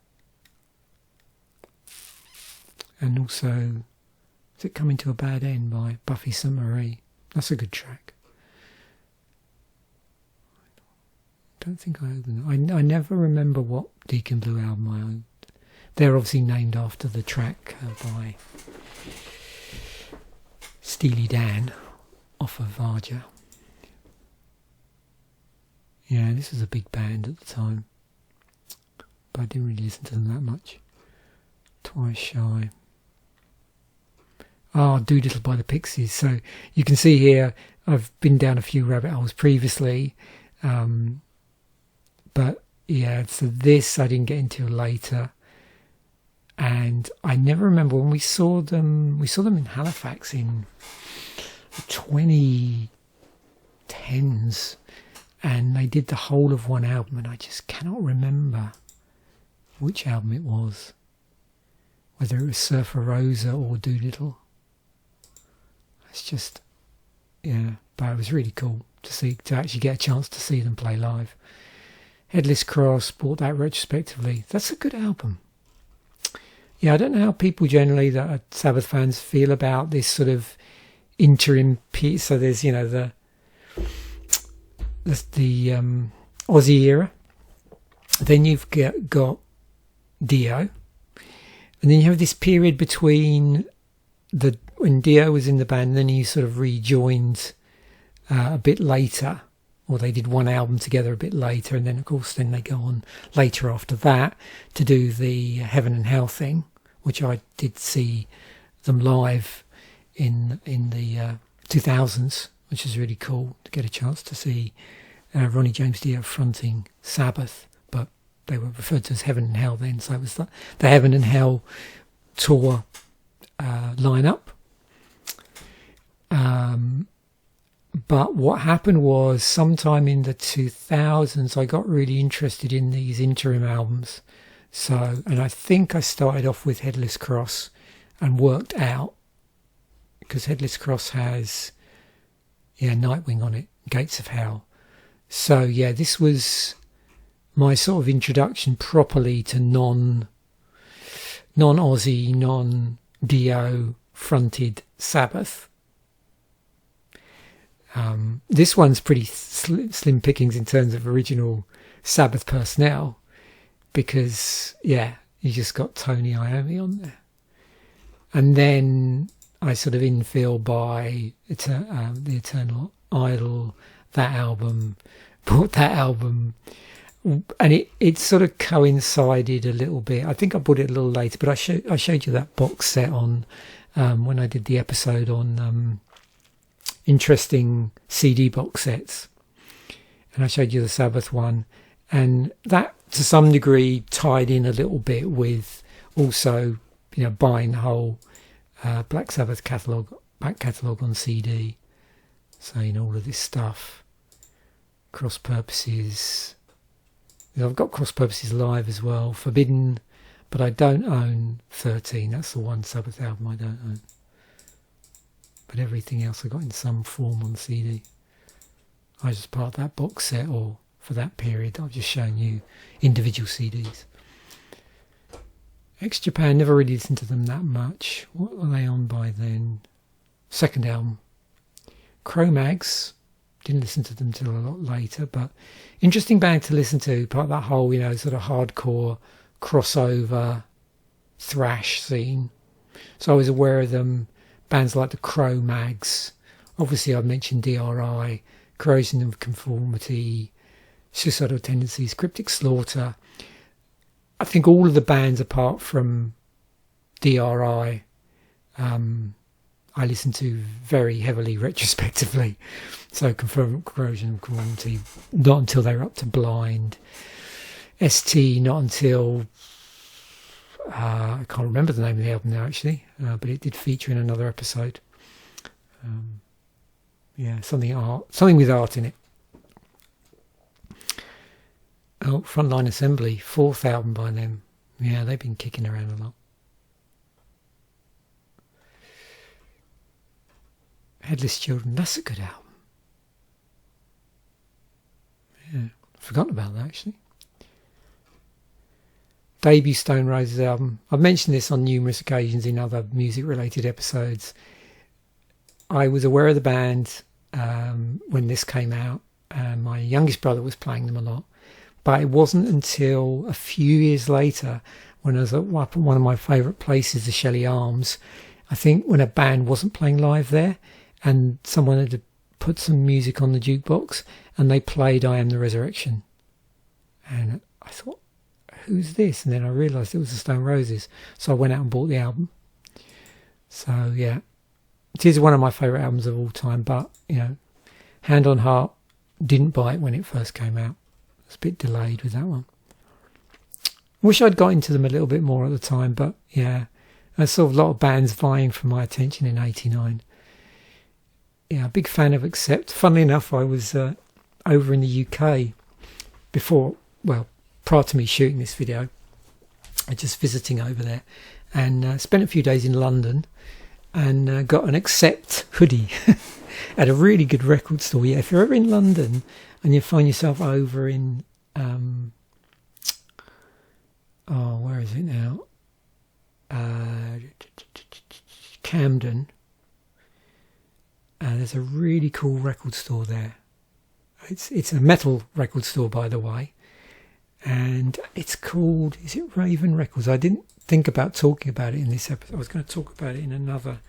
And also, is it Coming to a Bad End by Buffy Sainte-Marie? That's a good track. I don't think I opened it. I never remember what Deacon Blue album I owned. They're obviously named after the track by Steely Dan off of Varja. Yeah, this was a big band at the time, but I didn't really listen to them that much. Twice Shy. Doolittle by the Pixies. So you can see here, I've been down a few rabbit holes previously, but yeah, so this I didn't get into later, and I never remember when we saw them. We saw them in Halifax in 2010s. And they did the whole of one album, and I just cannot remember which album it was. Whether it was Surfer Rosa or Doolittle. It's just, yeah, but it was really cool to actually get a chance to see them play live. Headless Cross, bought that retrospectively. That's a good album. Yeah, I don't know how people generally that are Sabbath fans feel about this sort of interim piece. So there's, the Aussie era. Then you've got Dio, and then you have this period between when Dio was in the band, and then he sort of rejoined a bit later, or they did one album together a bit later, and then of course then they go on later after that to do the Heaven and Hell thing, which I did see them live in the 2000s, which is really cool to get a chance to see Ronnie James Dio fronting Sabbath, but they were referred to as Heaven and Hell then, so it was the Heaven and Hell tour lineup. But what happened was sometime in the 2000s I got really interested in these interim albums. And I think I started off with Headless Cross and worked out, because Headless Cross has Nightwing on it, Gates of Hell. So yeah, this was my sort of introduction properly to non-Aussie, non-Dio fronted Sabbath. This one's pretty slim pickings in terms of original Sabbath personnel, because you just got Tony Iommi on there, and then I sort of infill by the Eternal Idol, that album, bought that album, and it sort of coincided a little bit. I think I bought it a little later, but I showed you that box set on when I did the episode on interesting CD box sets, and I showed you the Sabbath one, and that to some degree tied in a little bit with also buying the whole Black Sabbath back catalogue on CD. So all of this stuff, Cross Purposes. I've got Cross Purposes live as well, Forbidden, but I don't own 13. That's the one Sabbath album I don't own. But everything else I got in some form on CD. I was just part of that box set, or for that period I've just shown you individual CDs. Ex-Japan, never really listened to them that much. What were they on by then? Second album. Cro-Mags, Didn't listen to them till a lot later, but interesting band to listen to. Part of that whole, sort of hardcore crossover thrash scene. So I was aware of them. Bands like the Cro-Mags. Obviously, I've mentioned D.R.I, Corrosion of Conformity, Suicidal Tendencies, Cryptic Slaughter. I think all of the bands apart from D.R.I, I listen to very heavily retrospectively. So Corrosion of Conformity, not until they were up to Blind. ST, not until... I can't remember the name of the album now, actually, but it did feature in another episode. Something with art in it. Oh, Frontline Assembly, 4th album by them. Yeah, they've been kicking around a lot. Headless Children, that's a good album. Yeah, forgotten about that, actually. Debut Stone Roses album. I've mentioned this on numerous occasions in other music-related episodes. I was aware of the band when this came out. My youngest brother was playing them a lot. But it wasn't until a few years later, when I was up at one of my favourite places, the Shelley Arms, I think when a band wasn't playing live there, and someone had put some music on the jukebox, and they played I Am the Resurrection. And I thought, who's this? And then I realised it was the Stone Roses. So I went out and bought the album. So, yeah. It is one of my favourite albums of all time, but, hand on heart, didn't buy it when it first came out. I was a bit delayed with that one. Wish I'd got into them a little bit more at the time, but, yeah. I saw a lot of bands vying for my attention in '89. Yeah, a big fan of Accept. Funnily enough, I was over in the UK prior to me shooting this video. I was just visiting over there and spent a few days in London and got an Accept hoodie at a really good record store. Yeah, if you're ever in London and you find yourself over in where is it now? Camden. There's a really cool record store there. It's a metal record store, by the way, and it's called, is it Raven Records? I didn't think about talking about it in this episode. I was going to talk about it in another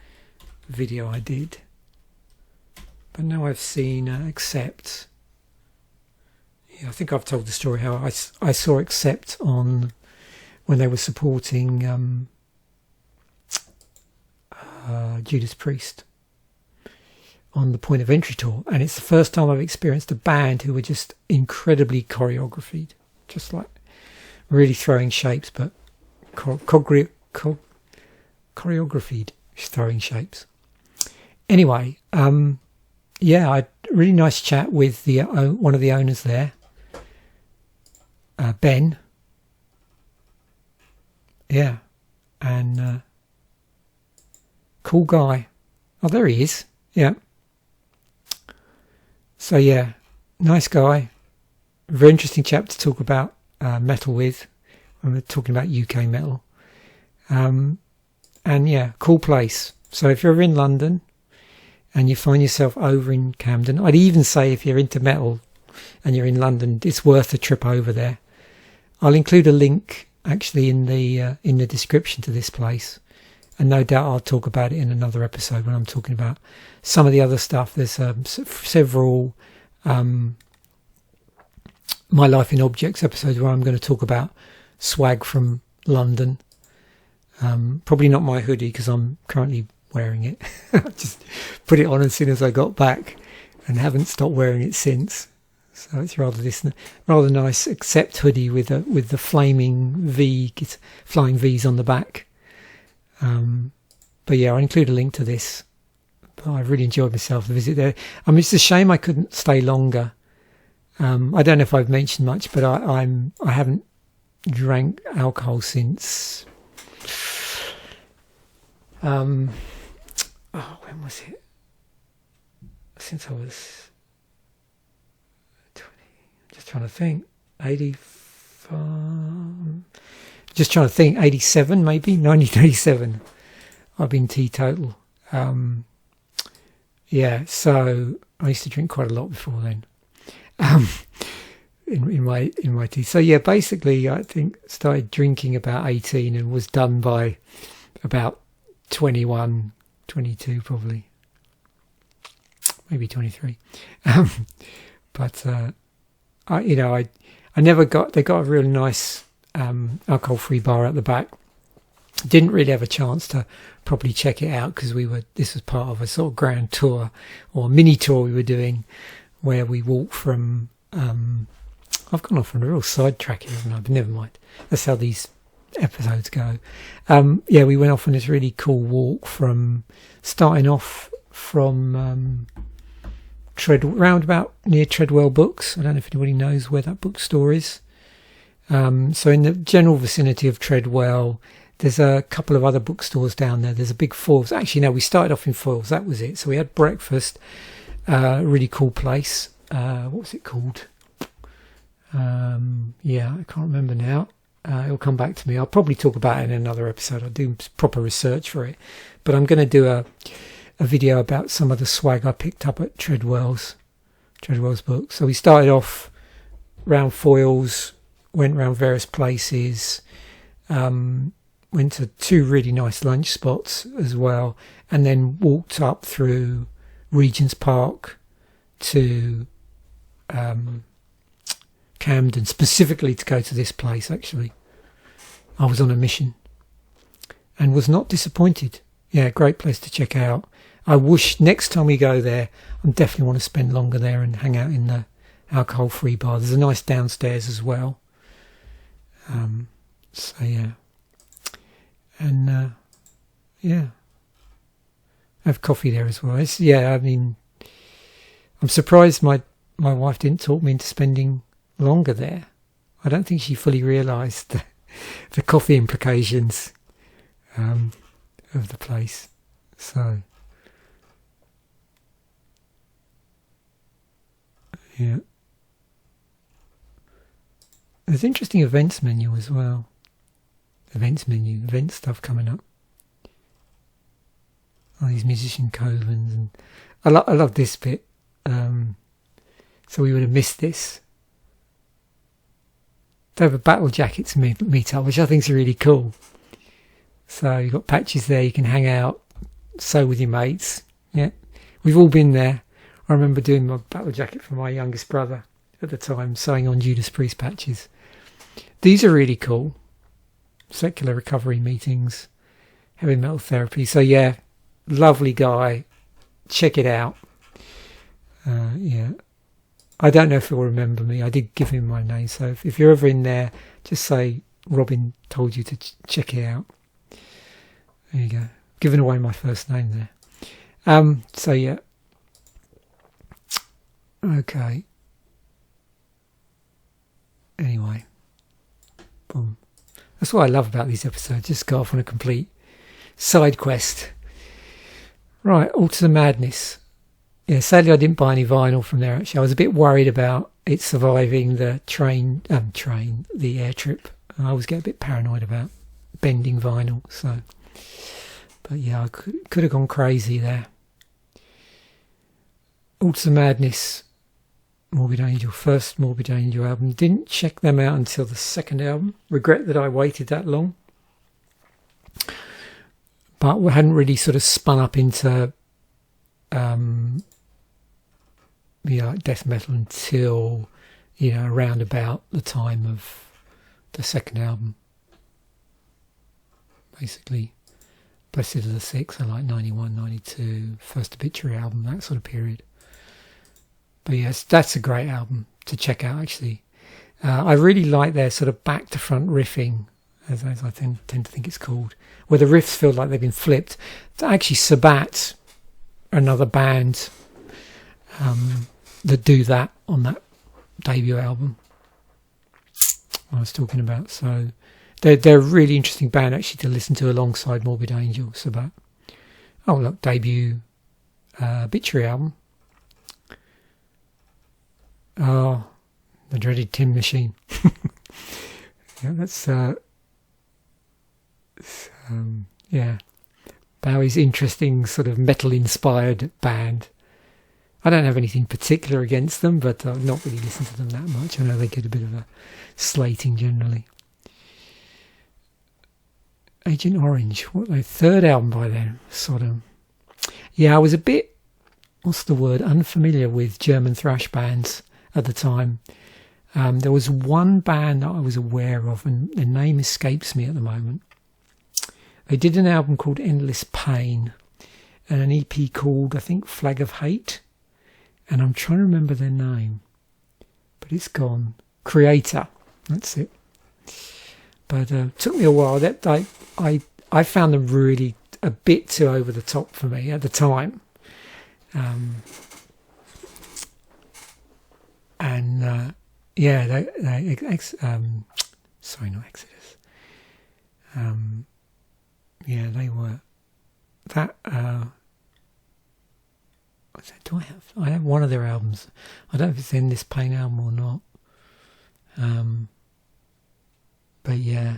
video I did, but now I've seen Accept. Yeah, I think I've told the story how I saw Accept on when they were supporting Judas Priest on the Point of Entry tour, and it's the first time I've experienced a band who were just incredibly choreographed, just like really throwing shapes, but choreographed, throwing shapes. Anyway, I had a really nice chat with the one of the owners there, Ben. Yeah, and cool guy. Oh, there he is. Yeah. So yeah, nice guy. Very interesting chap to talk about metal with when we're talking about UK metal. And yeah, cool place. So if you're ever in London and you find yourself over in Camden, I'd even say if you're into metal and you're in London, it's worth a trip over there. I'll include a link actually in the description to this place. And no doubt I'll talk about it in another episode when I'm talking about some of the other stuff. There's several My Life in Objects episodes where I'm going to talk about swag from London. Probably not my hoodie because I'm currently wearing it. I just put it on as soon as I got back and haven't stopped wearing it since. So it's rather nice Accept hoodie with the flaming flying V's on the back. But yeah, I'll include a link to this. But I really enjoyed myself the visit there. I mean, it's a shame I couldn't stay longer. I don't know if I've mentioned much, but I haven't drank alcohol since when was it? Since I was 20. Just trying to think. 87 maybe, 1987. I've been teetotal. yeah. So I used to drink quite a lot before then. Um, in my teeth. So yeah, basically, I think started drinking about 18 and was done by about 21, 22 probably, maybe 23. Um, but I never got. They got a really nice alcohol-free bar at the back. Didn't really have a chance to properly check it out because this was part of a sort of grand tour or mini tour we were doing, where we walked from. I've gone off on a real sidetrack here, haven't I? But never mind. That's how these episodes go. Yeah, we went off on this really cool walk starting off from roundabout near Treadwell Books. I don't know if anybody knows where that bookstore is. So in the general vicinity of Treadwell, there's a couple of other bookstores down there. There's a big Foyles. Actually, no, we started off in Foyles. That was it. So we had breakfast. Really cool place. What was it called? Yeah, I can't remember now. It'll come back to me. I'll probably talk about it in another episode. I'll do proper research for it. But I'm going to do a video about some of the swag I picked up at Treadwell's book. So we started off round Foyles, went round various places, went to 2 really nice lunch spots as well, and then walked up through Regent's Park to Camden, specifically to go to this place. Actually, I was on a mission and was not disappointed. Yeah, great place to check out. I wish next time we go there, I definitely want to spend longer there and hang out in the alcohol-free bar. There's a nice downstairs as well. So yeah, and yeah, I have coffee there as well. I mean, I'm surprised my wife didn't talk me into spending longer there. I don't think she fully realised the coffee implications of the place. So yeah, there's interesting events menu as well. Event stuff coming up. All these musician covens, and I love this bit. So we would have missed this. They have a Battle Jackets meet up, which I think is really cool. So you've got patches there, you can hang out, sew with your mates. Yeah, we've all been there. I remember doing my Battle Jacket for my youngest brother at the time, sewing on Judas Priest patches. These are really cool. Secular recovery meetings, heavy metal therapy. So yeah, lovely guy. Check it out. Yeah. I don't know if he'll remember me. I did give him my name, so if you're ever in there, just say Robin told you to check it out. There you go. Giving away my first name there. So yeah. Okay. Anyway. Boom. That's what I love about these episodes. Just go off on a complete side quest. Right, Alter the Madness. Yeah, sadly I didn't buy any vinyl from there actually. I was a bit worried about it surviving the the air trip. I always get a bit paranoid about bending vinyl, so. But yeah, I could have gone crazy there. Alter the Madness, Morbid Angel, first Morbid Angel album. Didn't check them out until the second album. Regret that I waited that long. But we hadn't really sort of spun up into death metal until, around about the time of the second album. Basically, Blessed of the Six, I like 91, 92, first Obituary album, that sort of period. But yes, that's a great album to check out actually. I really like their sort of back to front riffing, as I tend to think it's called, where the riffs feel like they've been flipped. Actually, Sabat, another band that do that on that debut album I was talking about. So they're a really interesting band actually to listen to alongside Morbid Angel. Sabat. Oh look, debut Obituary album. Oh, the dreaded Tin Machine. Yeah, that's yeah, Bowie's interesting sort of metal-inspired band. I don't have anything particular against them, but I've not really listened to them that much. I know they get a bit of a slating generally. Agent Orange, what their third album by them, Sodom. Yeah, I was a bit, what's the word, unfamiliar with German thrash bands at the time. There was one band that I was aware of, and the name escapes me at the moment. They did an album called Endless Pain, and an EP called, I think, Flag of Hate. And I'm trying to remember their name, but it's gone. Creator, that's it. But it took me a while. That I found them really a bit too over the top for me at the time. Yeah, sorry, not Exodus. Yeah, they were that. What's that? Do I have? I have one of their albums. I don't know if it's in this Pain album or not. But yeah,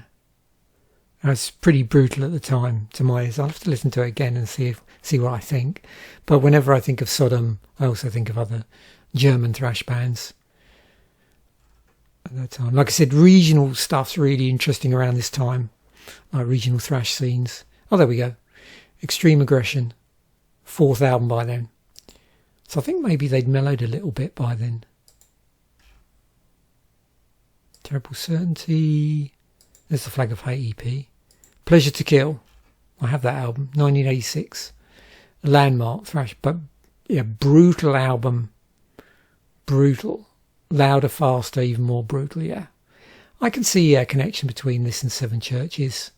it was pretty brutal at the time to my ears. I'll have to listen to it again and see what I think. But whenever I think of Sodom, I also think of other German thrash bands at that time. Like I said, regional stuff's really interesting around this time, like regional thrash scenes. Oh, there we go. Extreme Aggression, 4th album by them. So I think maybe they'd mellowed a little bit by then. Terrible Certainty. There's the Flag of Hate EP. Pleasure to Kill. I have that album. 1986. Landmark thrash. But yeah, brutal album. Brutal. Louder, faster, even more brutal, yeah. I can see a connection between this and Seven Churches.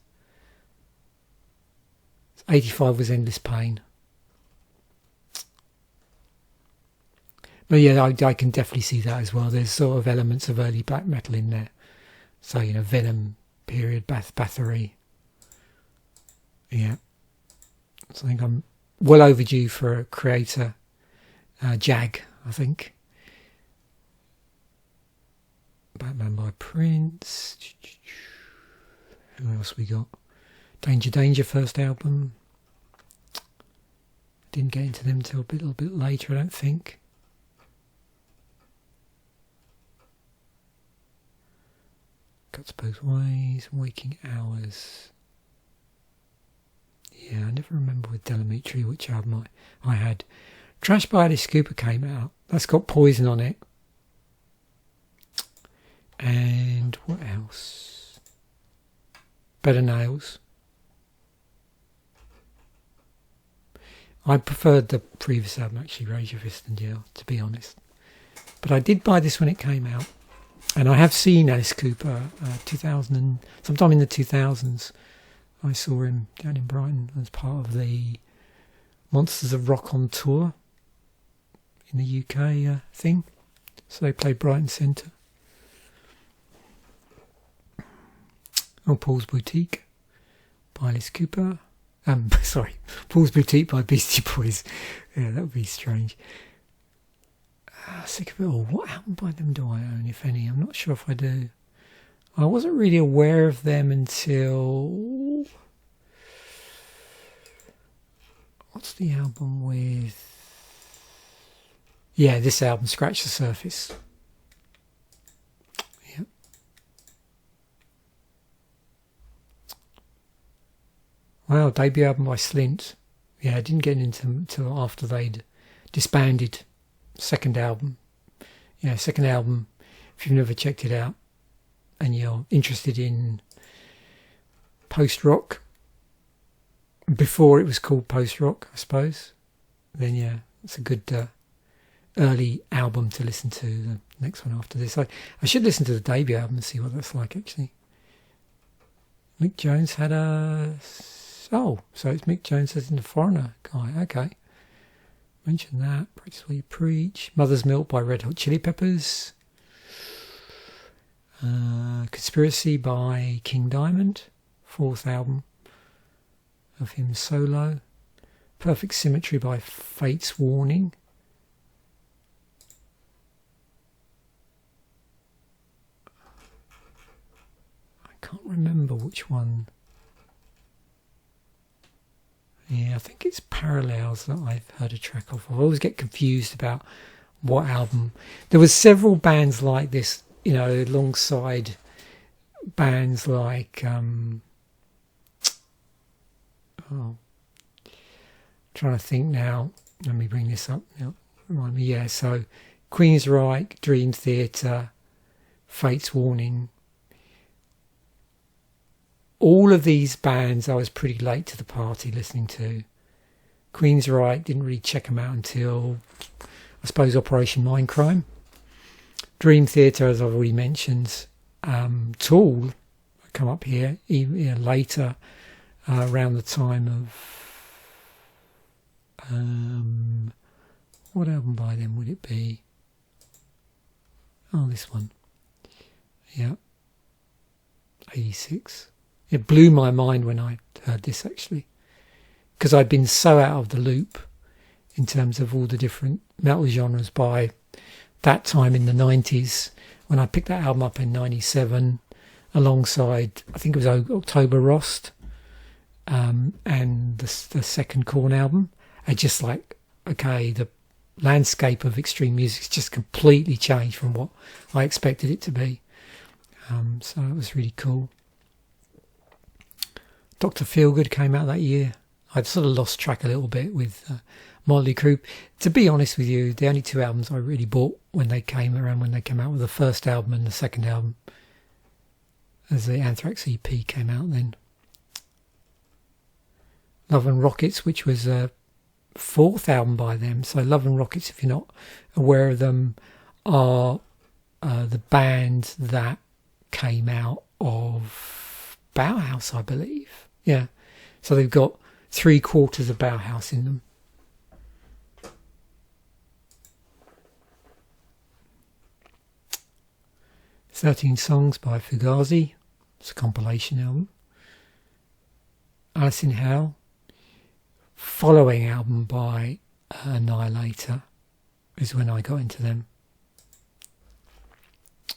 85 was Endless Pain. But yeah, I can definitely see that as well. There's sort of elements of early black metal in there. So, you know, Venom period, Bathory. Yeah. So I think I'm well overdue for a Creator. Jag, I think. Batman by Prince. Who else we got? Danger Danger, first album. Didn't get into them till a little bit later, I don't think. Cuts Both Ways, Waking Hours. Yeah, I never remember with Delamitri which album I had. Trash by Alice Cooper came out. That's got Poison on it. And what else? Better Nails. I preferred the previous album, actually, Rage Your Fist and Yell, to be honest. But I did buy this when it came out. And I have seen Alice Cooper 2000 sometime in the 2000s. I saw him down in Brighton as part of the Monsters of Rock on tour in the UK thing. So they played Brighton Centre. Oh, Paul's Boutique by Alice Cooper. Sorry, Paul's Boutique by Beastie Boys. Yeah, that would be strange. Sick of it all. What album by them do I own, if any? I'm not sure if I do. I wasn't really aware of them until... What's the album with... Yeah, this album, Scratch the Surface. Yep. Wow, debut album by Slint. Yeah, I didn't get into them until after they'd disbanded. Second album. Yeah, second album. If you've never checked it out and you're interested in post-rock, before it was called post-rock, I suppose, then yeah, it's a good early album to listen to, the next one after this. I should listen to the debut album and see what that's like, actually. Mick Jones had a... Oh, so it's Mick Jones as in the Foreigner guy. Okay. Mention that. Practice What You Preach. Mother's Milk by Red Hot Chili Peppers. Conspiracy by King Diamond. 4th album of him solo. Perfect Symmetry by Fate's Warning. I can't remember which one. Yeah, I think it's Parallels that I've heard a track of. I always get confused about what album. There was several bands like this, you know, alongside bands like trying to think now. Let me bring this up now. Remind me. Yeah, so Queensryche, Dream Theater, Fate's Warning. All of these bands I was pretty late to the party listening to. Queensryche, didn't really check them out until, I suppose, Operation Mindcrime. Dream Theater, as I've already mentioned. Tool, come up here even later, around the time of what album by them would it be? Oh, this one. Yeah, 86. It blew my mind when I heard this, actually, because I'd been so out of the loop in terms of all the different metal genres by that time in the 90s, when I picked that album up in 97 alongside, I think it was October Rost, and the second Korn album. I just like, okay, the landscape of extreme music's just completely changed from what I expected it to be. So it was really cool. Dr. Feelgood came out that year. I'd sort of lost track a little bit with Motley Crue. To be honest with you, the only two albums I really bought when they came out were the first album and the second album, as the Anthrax EP came out then. Love and Rockets, which was a fourth album by them. So Love and Rockets, if you're not aware of them, are the band that came out of Bauhaus, I believe. Yeah, so they've got 3/4 of Bauhaus in them. "13 Songs" by Fugazi. It's a compilation album. Alice in Hell, following album by Annihilator, is when I got into them.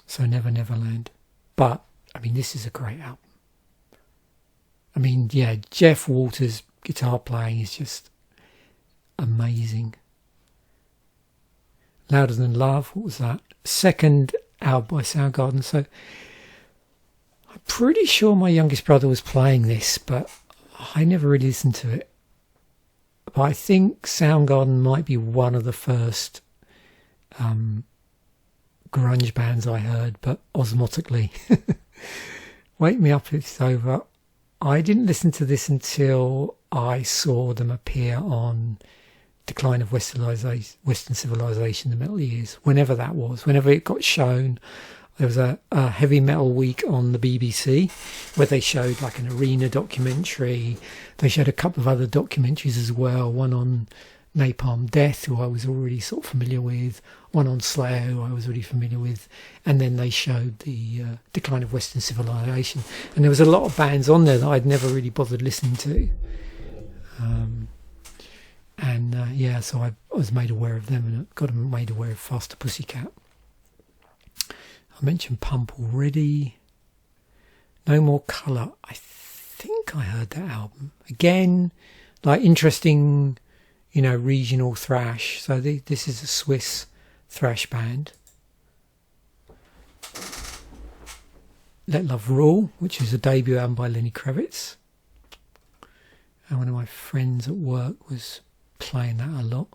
So Never Neverland. But, I mean, this is a great album. I mean, yeah, Jeff Waters' guitar playing is just amazing. Louder Than Love, what was that? Second album by Soundgarden. So I'm pretty sure my youngest brother was playing this, but I never really listened to it. But I think Soundgarden might be one of the first grunge bands I heard, but osmotically. Wake Me Up If It's Over. I didn't listen to this until I saw them appear on Decline of Western Civilization, the Metal Years, whenever that was, whenever it got shown. There was a heavy metal week on the BBC where they showed like an arena documentary. They showed a couple of other documentaries as well, one on Napalm Death, who I was already sort of familiar with, one on Slayer, who I was already familiar with, and then they showed the Decline of Western Civilization. And there was a lot of bands on there that I'd never really bothered listening to. So I was made aware of them, and got made aware of Faster Pussycat. I mentioned Pump already. No More Colour. I think I heard that album. Again, like interesting, you know, regional thrash. So this is a Swiss thrash band. Let Love Rule, which is a debut album by Lenny Kravitz. And one of my friends at work was playing that a lot.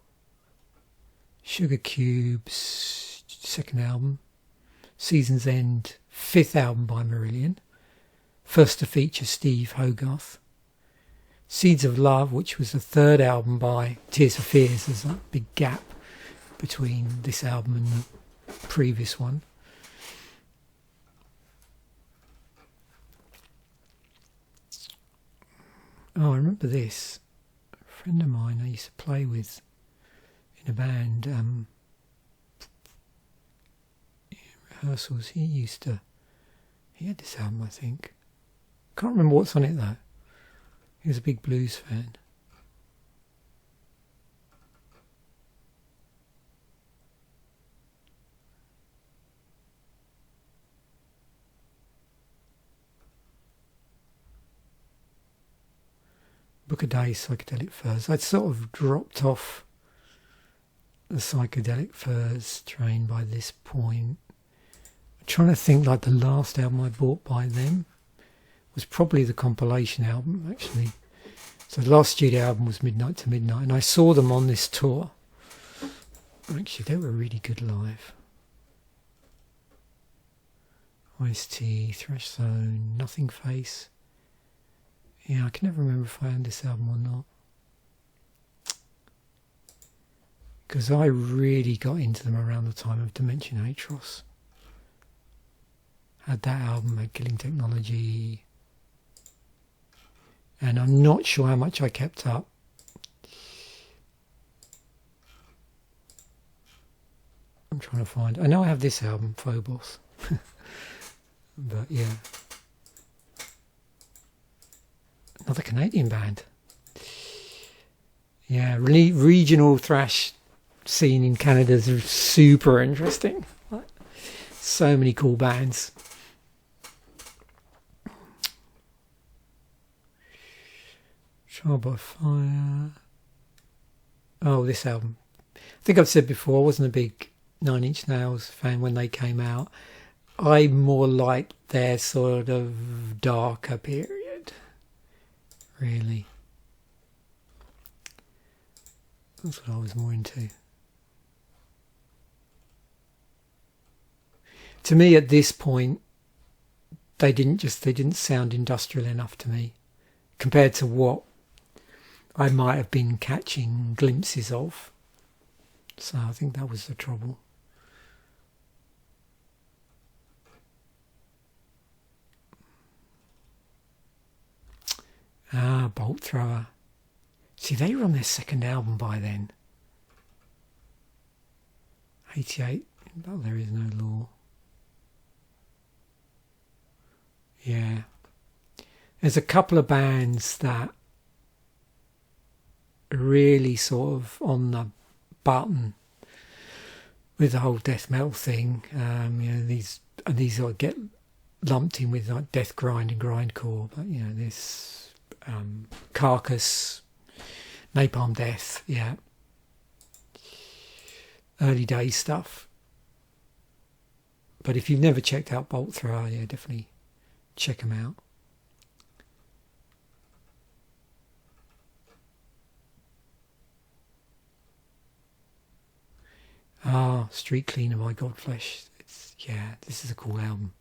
Sugar Cubes, second album. Season's End, fifth album by Marillion. First to feature Steve Hogarth. Seeds of Love, which was the third album by Tears for Fears. There's a big gap between this album and the previous one. Oh, I remember this. A friend of mine I used to play with in a band, rehearsals, he had this album, I think. Can't remember what's on it though. He was a big blues fan. book a day psychedelic furs. I'd sort of dropped off the psychedelic furs train by this point. I'm trying to think, like the last album I bought by them was probably the compilation album, actually. So the last studio album was Midnight to Midnight, and I saw them on this tour. Actually, they were really good live. Ice T, Thrash Zone, Nothing Face. Yeah, I can never remember if I owned this album or not. Because I really got into them around the time of Dimension Atros. Had that album, had Killing Technology. And I'm not sure how much I kept up. I'm trying to find... I know I have this album, Phobos. But yeah. Another Canadian band. Yeah, really regional thrash scene in Canada is super interesting. So many cool bands. Trial by Fire. Oh, this album. I think I've said before, I wasn't a big Nine Inch Nails fan when they came out. I more liked their sort of darker period, really. That's what I was more into. To me, at this point, they didn't sound industrial enough to me, compared to what I might have been catching glimpses of. So I think that was the trouble. Ah, Bolt Thrower. See, they were on their second album by then. 88. Oh, There Is No Law. Yeah. There's a couple of bands that are really sort of on the button with the whole death metal thing. These sort of get lumped in with like death grind and grindcore, but this Carcass, Napalm Death, yeah, early days stuff. But if you've never checked out Bolt Thrower, yeah, definitely check them out. Ah, Street Cleaner by Godflesh. This is a cool album.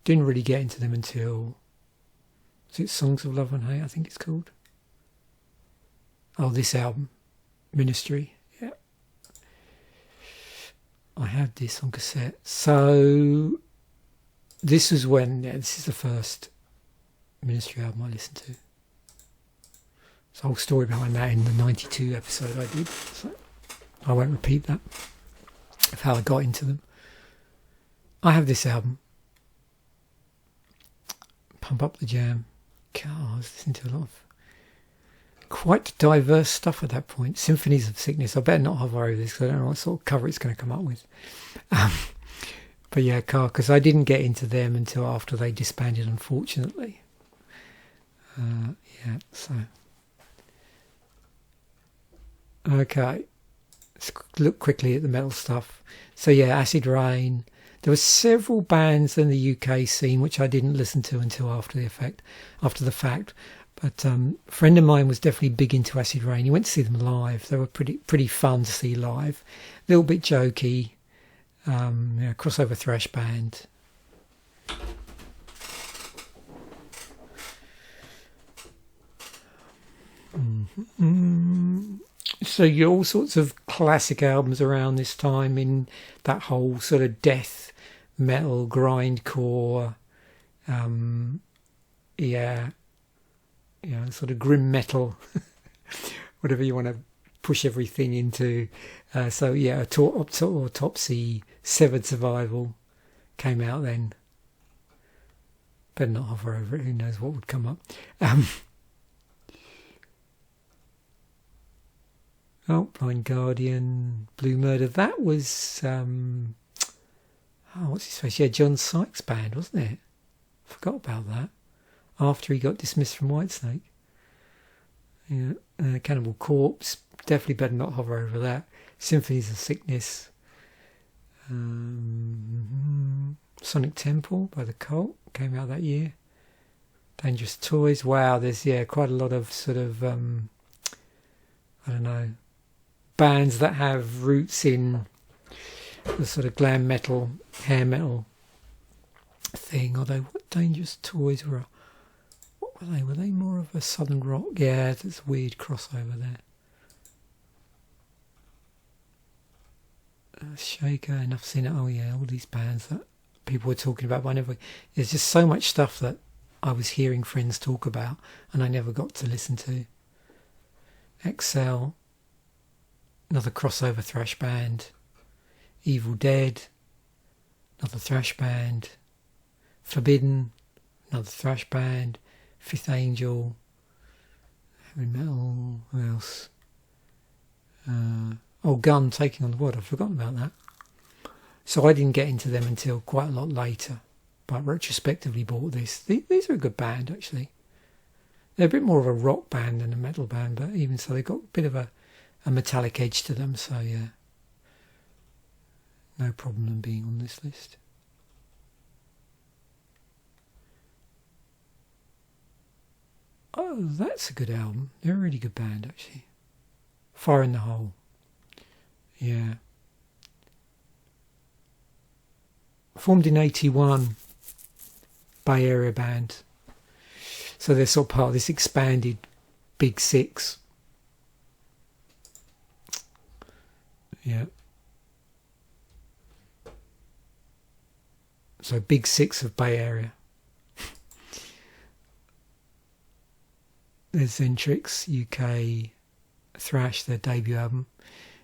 Didn't really get into them until, is it Songs of Love and Hate, I think it's called? Oh, this album, Ministry, yeah. I had this on cassette. So this is this is the first Ministry album I listened to. There's a whole story behind that in the 92 episode I did, so I won't repeat that, of how I got into them. I have this album, Pump Up the Jam. God, I was listening to a lot of quite diverse stuff at that point. Symphonies of Sickness. I better not hover over this because I don't know what sort of cover it's going to come up with. But yeah, because I didn't get into them until after they disbanded, unfortunately. So. Okay. Let's look quickly at the metal stuff. So yeah, Acid Rain. There were several bands in the UK scene which I didn't listen to until after the fact. But a friend of mine was definitely big into Acid Rain. He went to see them live. They were pretty fun to see live. A little bit jokey. Crossover thrash band. So you all sorts of classic albums around this time in that whole sort of death metal, grindcore, sort of grim metal, whatever you want to push everything into. Autopsy, Severed Survival came out then. Better not hover over it, who knows what would come up. Blind Guardian, Blue Murder. That was what's his face? Yeah, John Sykes' band, wasn't it? Forgot about that. after he got dismissed from Whitesnake. Yeah, Cannibal Corpse, definitely better not hover over that. Symphonies of Sickness. Sonic Temple by The Cult came out that year. Dangerous Toys. Wow, there's quite a lot of sort of I don't know, bands that have roots in the sort of glam metal, hair metal thing. Although what Dangerous Toys were, what were they? Were they more of a southern rock? Yeah, there's a weird crossover there. Shaker, enough seen it. Oh yeah, all these bands that people were talking about, but I never. There's just so much stuff that I was hearing friends talk about, and I never got to listen to. Excel, another crossover thrash band. Evil Dead, another thrash band. Forbidden, another thrash band. Fifth Angel, heavy metal. Who else? Gun, Taking on the World. I've forgotten about that. So I didn't get into them until quite a lot later, but retrospectively bought this. These are a good band, actually. They're a bit more of a rock band than a metal band, but even so, they've got a bit of a metallic edge to them, so yeah. No problem them being on this list. Oh, that's a good album. They're a really good band, actually. Fire in the Hole. Yeah. Formed in 81, Bay Area band. So they're sort of part of this expanded Big Six. Yeah. So Big Six of Bay Area. There's Zentrix, UK thrash, their debut album.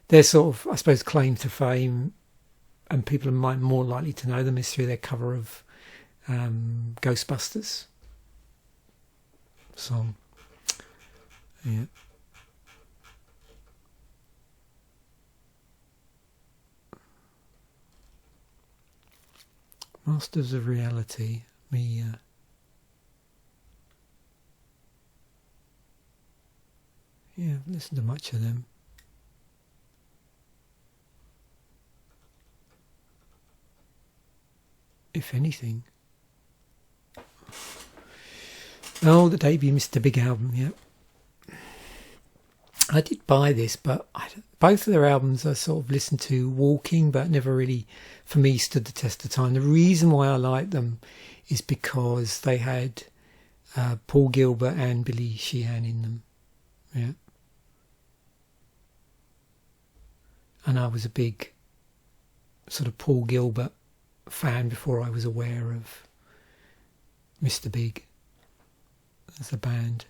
Their sort of, I suppose, claim to fame, and people are more likely to know them, is through their cover of Ghostbusters song. Yeah. Masters of Reality. Me. Yeah, I've listened to much of them. If anything. Oh, the debut Mr. Big album, yeah. I did buy this, but both of their albums I sort of listened to walking, but never really, for me, stood the test of time. The reason why I like them is because they had Paul Gilbert and Billy Sheehan in them. Yeah. And I was a big sort of Paul Gilbert fan before I was aware of Mr. Big as a band.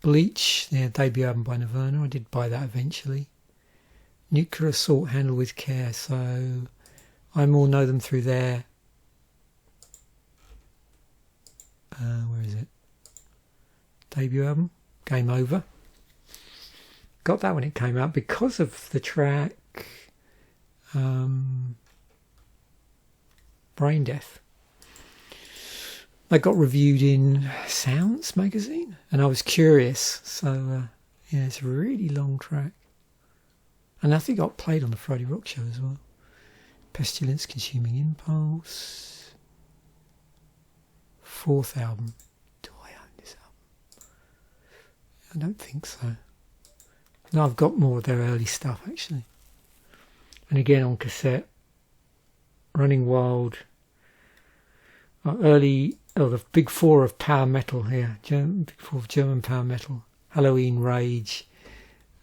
Bleach, their debut album by Nirvana, I did buy that eventually. Nuclear Assault, Handled with Care, so I more know them through their where is it? Debut album, Game Over. Got that when it came out because of the track Brain Death. They got reviewed in Sounds magazine, and I was curious. So yeah, it's a really long track, and I think it got played on the Friday Rock Show as well. Pestilence, Consuming Impulse. Fourth album. Do I own this album? I don't think so. No, I've got more of their early stuff actually, and again on cassette. Running Wild. The big four of power metal here. Big four of German power metal. Halloween Rage.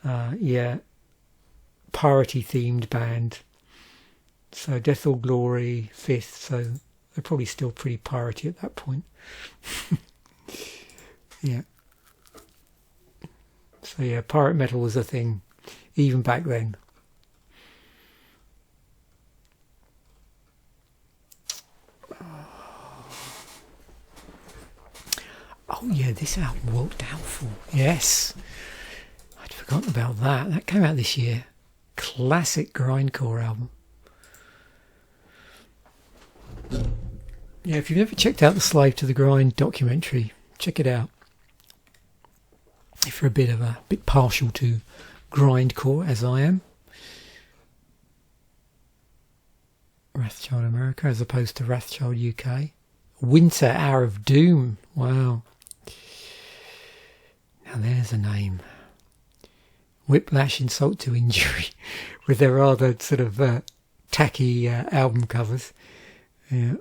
Yeah. Piratey themed band. So Death or Glory, fifth. So they're probably still pretty piratey at that point. Yeah. So yeah, pirate metal was a thing even back then. Oh yeah, this album, World Downfall. Yes. I'd forgotten about that. That came out this year. Classic grindcore album. Yeah, if you've never checked out the Slave to the Grind documentary, check it out. If you're a bit partial to grindcore, as I am. Wrathchild America as opposed to Wrathchild UK. Winter Hour of Doom. Wow. Now there's a name. Whiplash, Insult to Injury, with their rather sort of tacky album covers. Yeah.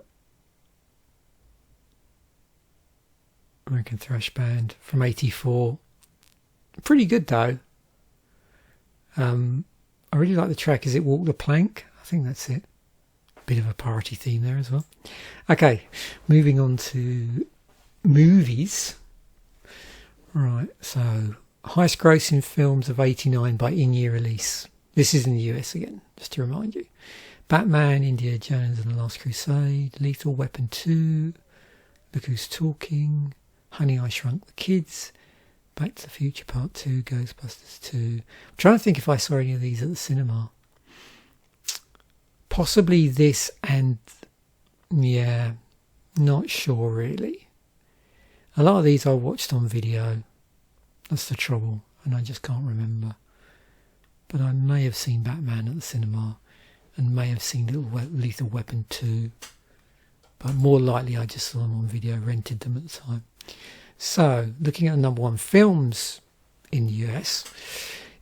American thrash band from '84. Pretty good though. I really like the track Is It Walk the Plank? I think that's it. Bit of a party theme there as well. Okay, moving on to movies. Right, so highest grossing films of '89 by in-year release. This is in the US again, just to remind you. Batman, Indiana Jones and the Last Crusade, Lethal Weapon 2, Look Who's Talking, Honey, I Shrunk the Kids, Back to the Future Part 2, Ghostbusters 2. I'm trying to think if I saw any of these at the cinema. Possibly this and, yeah, not sure really. A lot of these I watched on video. That's the trouble, and I just can't remember. But I may have seen Batman at the cinema and may have seen Lethal Weapon 2. But more likely I just saw them on video, rented them at the time. So, looking at the number one films in the US,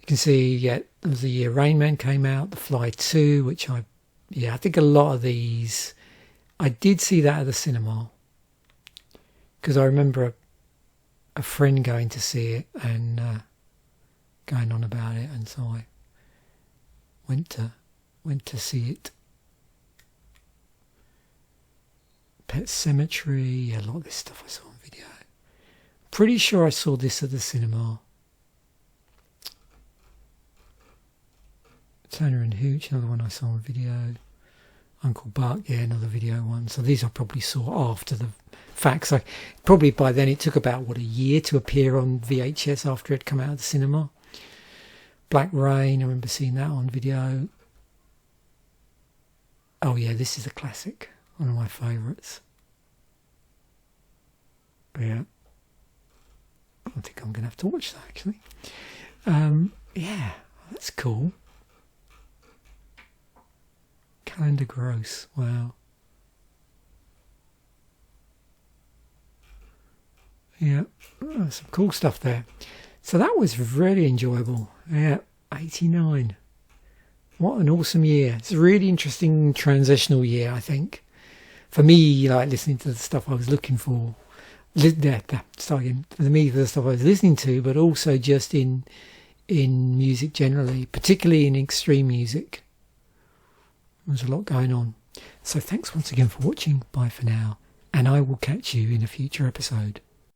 you can see, yeah, it was the year Rain Man came out, The Fly 2, which I think a lot of these, I did see that at the cinema. Because I remember a friend going to see it and going on about it, and so I went to see it. Pet Cemetery, a lot of this stuff I saw on video. Pretty sure I saw this at the cinema. Turner and Hooch, another one I saw on video. Uncle Buck, yeah, another video one. So these I probably saw after the fact. So probably by then it took about, a year to appear on VHS after it had come out of the cinema. Black Rain, I remember seeing that on video. Oh yeah, this is a classic. One of my favourites. Yeah. I think I'm going to have to watch that actually. Yeah, that's cool. Calendar Gross, wow. Yeah, some cool stuff there. So that was really enjoyable. Yeah, 89. What an awesome year. It's a really interesting transitional year, I think. For me, like listening to the stuff I was looking for. For me, the stuff I was listening to, but also just in music generally, particularly in extreme music. There's a lot going on. So thanks once again for watching. Bye for now. And I will catch you in a future episode.